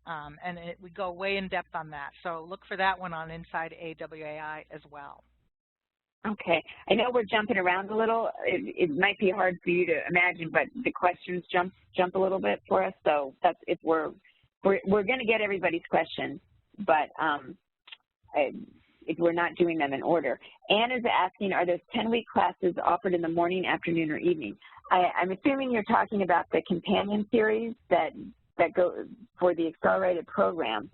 And we go way in depth on that. So look for that one on Inside AWAI as well. Okay. I know we're jumping around a little. It might be hard for you to imagine, but the questions jump a little bit for us. So that's if we're going to get everybody's questions, but if we're not doing them in order. Anne is asking, are those 10-week classes offered in the morning, afternoon, or evening? I'm assuming you're talking about the companion series that go for the accelerated program.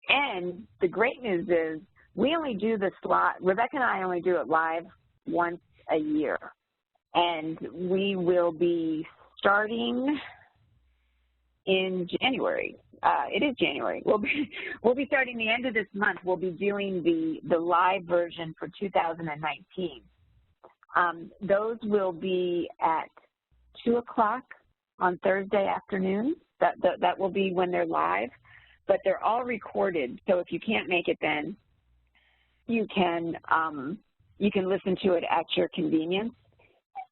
And the great news is we only do the slot, Rebecca and I only do it live once a year. And we will be starting in January. It is January. We'll be starting the end of this month. We'll be doing the live version for 2019. Those will be at 2 o'clock on Thursday afternoon. That will be when they're live, but they're all recorded. So if you can't make it then, you can listen to it at your convenience.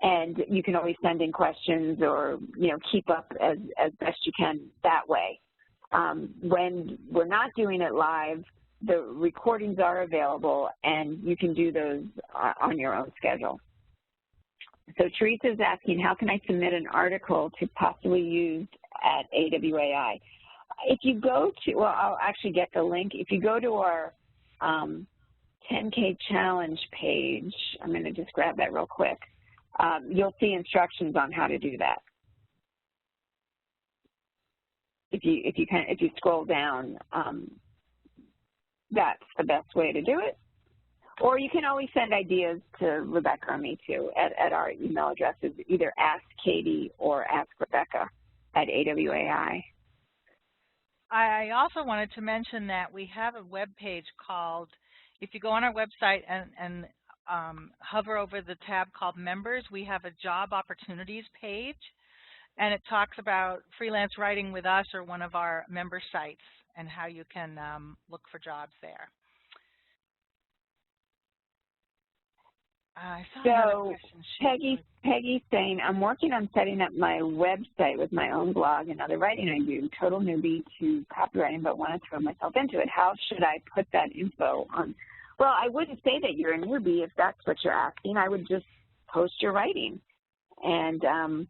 And you can always send in questions or, keep up as best you can that way. When we're not doing it live, the recordings are available, and you can do those on your own schedule. So Teresa is asking, how can I submit an article to possibly use at AWAI? If you go to, well, I'll actually get the link. If you go to our 10K challenge page, I'm going to just grab that real quick. You'll see instructions on how to do that. If you scroll down, that's the best way to do it. Or you can always send ideas to Rebecca or me too at our email addresses, either Ask Katie or Ask Rebecca at AWAI. I also wanted to mention that we have a web page called, if you go on our website and hover over the tab called Members, we have a job opportunities page, and it talks about freelance writing with us or one of our member sites and how you can look for jobs there. So Peggy's saying, I'm working on setting up my website with my own blog and other writing I do, total newbie to copywriting, but want to throw myself into it. How should I put that info on? Well, I wouldn't say that you're a newbie if that's what you're asking. I would just post your writing and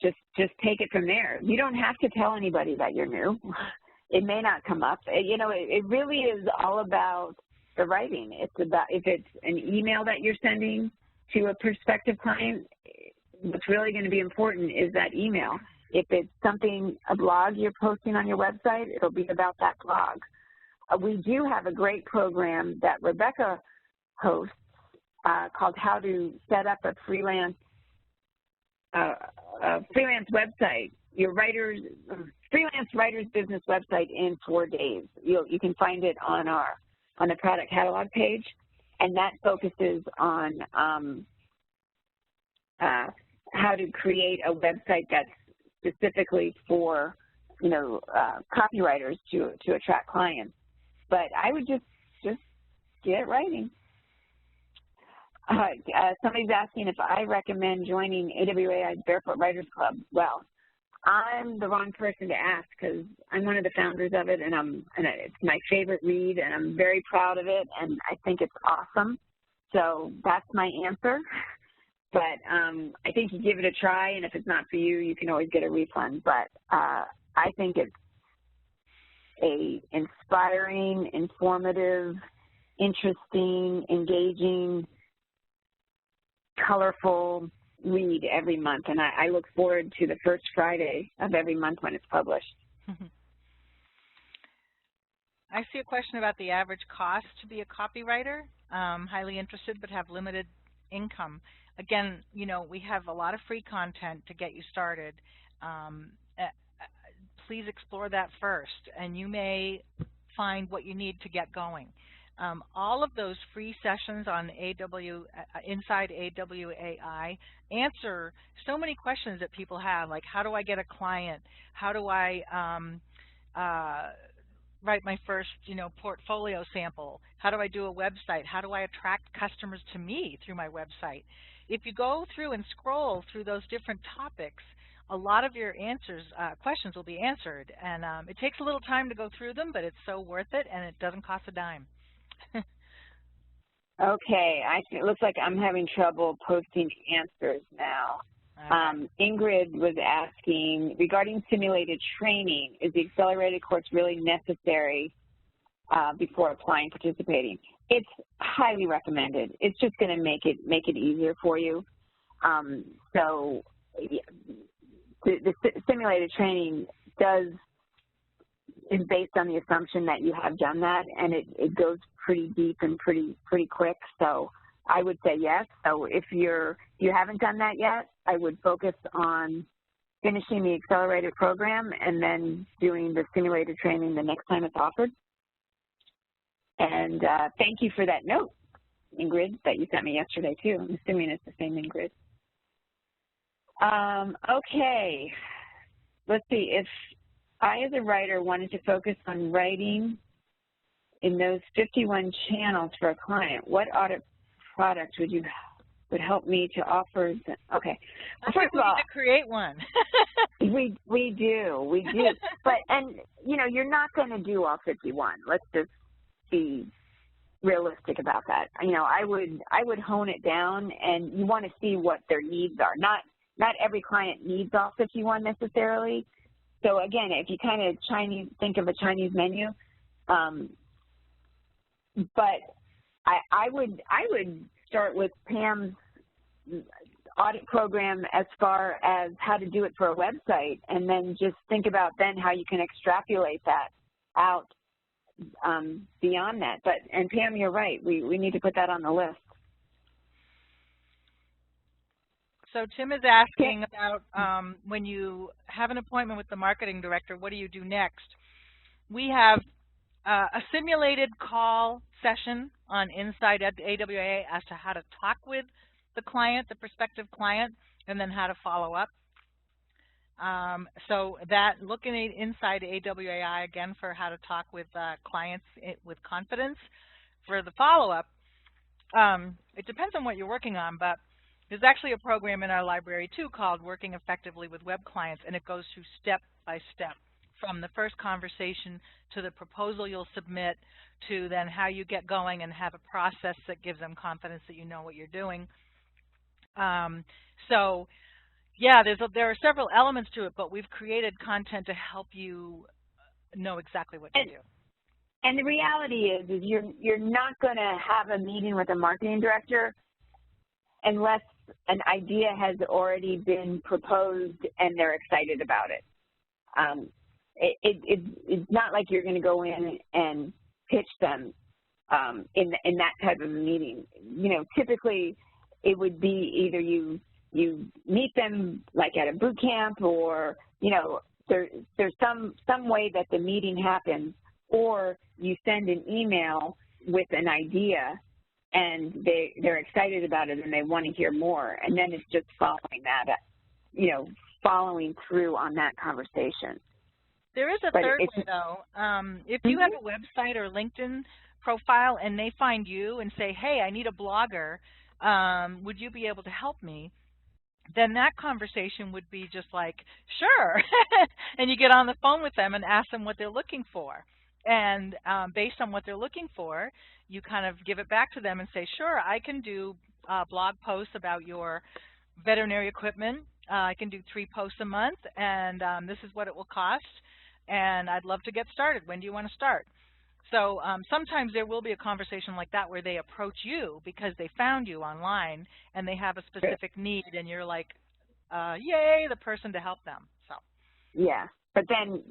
just take it from there. You don't have to tell anybody that you're new. It may not come up. It really is all about the writing. It's about, if it's an email that you're sending to a prospective client, what's really going to be important is that email. If it's something, a blog you're posting on your website, it'll be about that blog. We do have a great program that Rebecca hosts called How to Set Up a Freelance Website, freelance writer's business website in 4 days. You can find it on the product catalog page, and that focuses on how to create a website that's specifically for copywriters to attract clients. But I would just get writing. Somebody's asking if I recommend joining AWAI's Barefoot Writers Club. Well, I'm the wrong person to ask because I'm one of the founders of it, and it's my favorite read, and I'm very proud of it, and I think it's awesome. So that's my answer. But I think you give it a try, and if it's not for you, you can always get a refund. But I think it's a inspiring, informative, interesting, engaging, colorful read every month, and I look forward to the first Friday of every month when it's published. I see a question about the average cost to be a copywriter. Highly interested but have limited income. Again, we have a lot of free content to get you started. Please explore that first, and you may find what you need to get going. All of those free sessions on inside AWAI answer so many questions that people have, like how do I get a client? How do I write my first portfolio sample? How do I do a website? How do I attract customers to me through my website? If you go through and scroll through those different topics, a lot of your questions will be answered, and it takes a little time to go through them, but it's so worth it, and it doesn't cost a dime. Okay, it looks like I'm having trouble posting answers now. Ingrid was asking, regarding simulated training, is the accelerated course really necessary before applying, participating? It's highly recommended. It's just going to make it easier for you. So the simulated training is based on the assumption that you have done that, and it goes pretty deep and pretty quick. So I would say yes. So if you haven't done that yet, I would focus on finishing the accelerated program and then doing the simulated training the next time it's offered. And thank you for that note, Ingrid, that you sent me yesterday too. I'm assuming it's the same Ingrid. Okay, let's see. If I, as a writer, wanted to focus on writing in those 51 channels for a client, what audit product would you would help me to offer. Okay. Well, first of all, we need to create one. we do. But and you know, you're not going to do all 51. Let's just be realistic about that. You know, I would hone it down, and you want to see what their needs are. Not every client needs all 51 necessarily. So again, if you kind of think of a Chinese menu, but I would start with Pam's audit program as far as how to do it for a website, and then just think about then how you can extrapolate that out beyond that. And Pam, you're right. We need to put that on the list. So Tim is asking about when you have an appointment with the marketing director, what do you do next? We have a simulated call session on Inside at AWA as to how to talk with the client, the prospective client, and then how to follow up. So that looking at Inside AWAI again for how to talk with clients with confidence. For the follow-up, it depends on what you're working on, but there's actually a program in our library too called Working Effectively with Web Clients, and it goes through step by step from the first conversation to the proposal you'll submit to then how you get going and have a process that gives them confidence that you know what you're doing. So yeah, there are several elements to it, but we've created content to help you know exactly what to do. And the reality is you're not going to have a meeting with a marketing director unless an idea has already been proposed and they're excited about it. It's not like you're going to go in and pitch them in that type of a meeting. You know, typically it would be either you meet them like at a boot camp, or you know, there's some way that the meeting happens, or you send an email with an idea and they're excited about it and they want to hear more, and then it's just following that, you know, following through on that conversation. There is a third way though. If you have a website or LinkedIn profile and they find you and say, hey, I need a blogger, would you be able to help me? Then that conversation would be just like, sure. And you get on the phone with them and ask them what they're looking for. And based on what they're looking for, you kind of give it back to them and say, sure, I can do blog posts about your veterinary equipment. I can do 3 posts a month, and this is what it will cost. And I'd love to get started. When do you want to start? So sometimes there will be a conversation like that where they approach you because they found you online and they have a specific need, and you're like, yay, the person to help them. So yeah, but then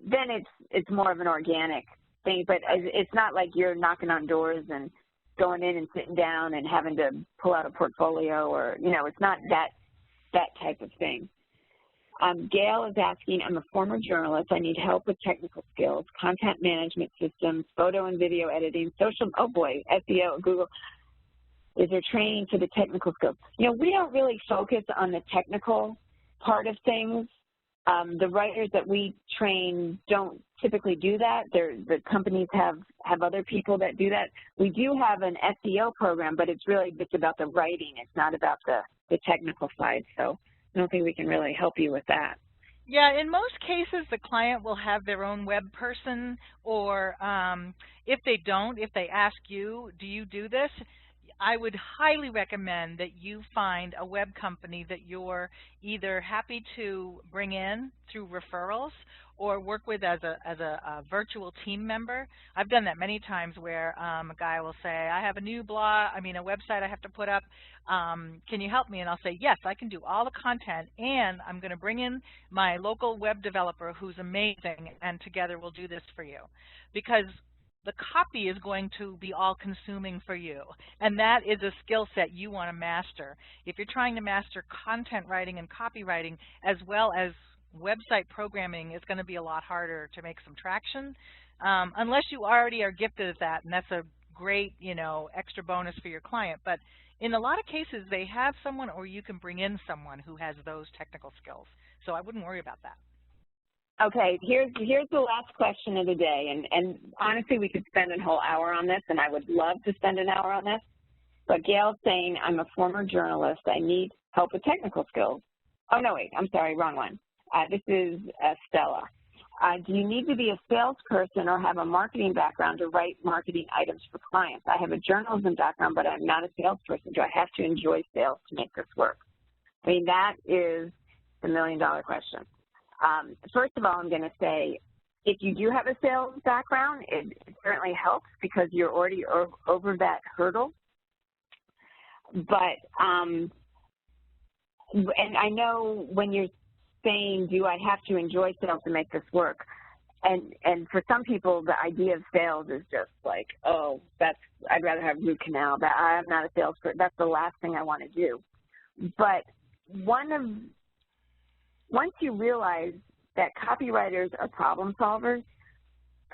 it's more of an organic thing. But it's not like you're knocking on doors and going in and sitting down and having to pull out a portfolio, or you know, it's not that type of thing. Gail is asking, I'm a former journalist. I need help with technical skills, content management systems, photo and video editing, social, oh boy, SEO, Google. Is there training for the technical skills? You know, we don't really focus on the technical part of things. The writers that we train don't typically do that. The companies have other people that do that. We do have an SEO program, but it's really just about the writing. It's not about the technical side. So I don't think we can really help you with that. Yeah, in most cases, the client will have their own web person, or if they don't, if they ask you, do you do this? I would highly recommend that you find a web company that you're either happy to bring in through referrals or work with as a virtual team member. I've done that many times where a guy will say, I have a new blog, a website I have to put up. Can you help me? And I'll say, yes, I can do all the content, and I'm going to bring in my local web developer who's amazing, and together we'll do this for you. Because the copy is going to be all-consuming for you, and that is a skill set you want to master. If you're trying to master content writing and copywriting as well as website programming, it's going to be a lot harder to make some traction, unless you already are gifted at that, and that's a great, extra bonus for your client. But in a lot of cases, they have someone, or you can bring in someone who has those technical skills. So I wouldn't worry about that. Okay, here's the last question of the day, and honestly, we could spend a whole hour on this, and I would love to spend an hour on this. But Gail's saying, I'm a former journalist. I need help with technical skills. Oh, no, wait, I'm sorry, wrong one. This is Stella. Do you need to be a salesperson or have a marketing background to write marketing items for clients? I have a journalism background, but I'm not a salesperson. Do I have to enjoy sales to make this work? I mean, that is the million-dollar question. First of all, I'm going to say, if you do have a sales background, it certainly helps because you're already over that hurdle. But, and I know when you're saying, do I have to enjoy sales to make this work? And for some people, the idea of sales is just like, oh, I'd rather have root canal. But I'm not a salesperson. That's the last thing I want to do. But once you realize that copywriters are problem solvers,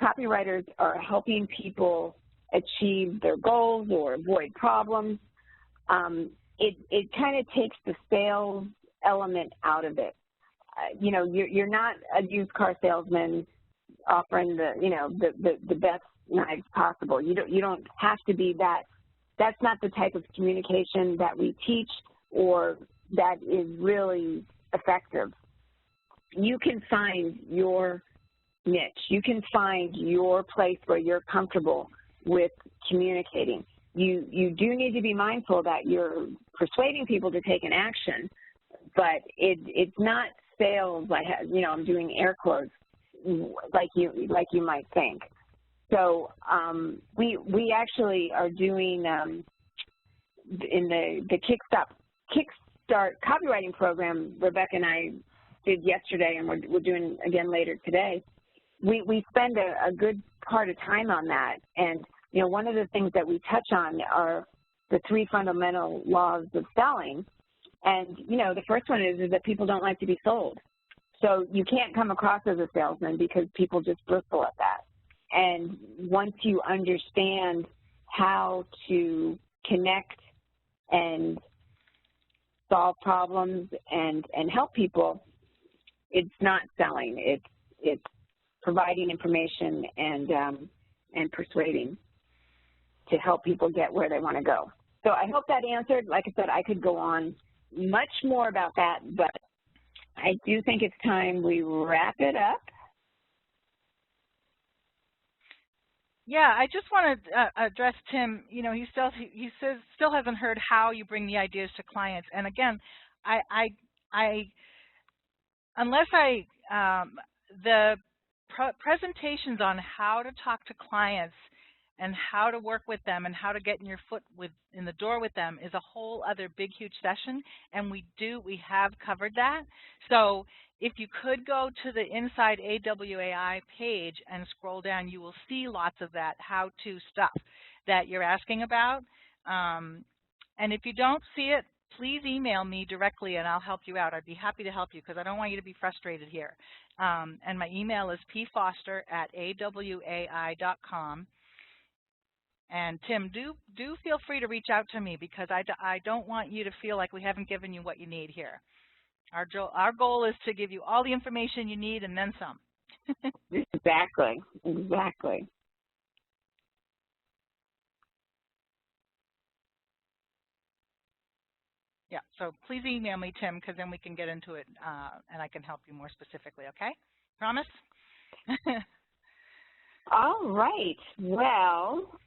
copywriters are helping people achieve their goals or avoid problems, it kind of takes the sales element out of it. You know, you're not a used car salesman offering the best knives possible. You don't have to be that. That's not the type of communication that we teach or that is really effective. You can find your niche. You can find your place where you're comfortable with communicating. You do need to be mindful that you're persuading people to take an action, but it's not sales. I'm doing air quotes like you might think. So we actually are doing in the Kickstart copywriting program. Rebecca and I did yesterday, and we're doing again later today. We spend a good part of time on that, and one of the things that we touch on are the 3 fundamental laws of selling. And the first one is that people don't like to be sold. So you can't come across as a salesman because people just bristle at that. And once you understand how to connect and solve problems and help people, it's not selling. It's providing information and persuading to help people get where they want to go. So I hope that answered. Like I said, I could go on much more about that, but I do think it's time we wrap it up. Yeah, I just want to address Tim. He says still hasn't heard how you bring the ideas to clients. And again, the presentations on how to talk to clients and how to work with them and how to get your foot in the door with them is a whole other big, huge session, and we have covered that. So if you could go to the Inside AWAI page and scroll down, you will see lots of that how-to stuff that you're asking about. And if you don't see it, please email me directly and I'll help you out. I'd be happy to help you because I don't want you to be frustrated here. And my email is pfoster@awai.com. And Tim, do feel free to reach out to me because I don't want you to feel like we haven't given you what you need here. Our goal is to give you all the information you need and then some. Exactly. Yeah, so please email me, Tim, because then we can get into it and I can help you more specifically, okay? Promise? All right. Well,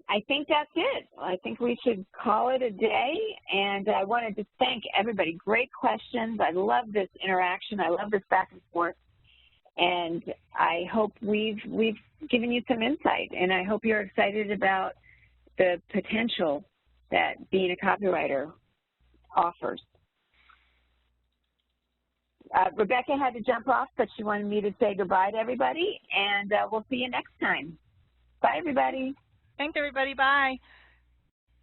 I think that's it. I think we should call it a day, and I wanted to thank everybody. Great questions. I love this interaction. I love this back and forth, and I hope we've given you some insight, and I hope you're excited about the potential that being a copywriter offers. Rebecca had to jump off, but she wanted me to say goodbye to everybody, and we'll see you next time. Bye, everybody. Thanks, everybody. Bye.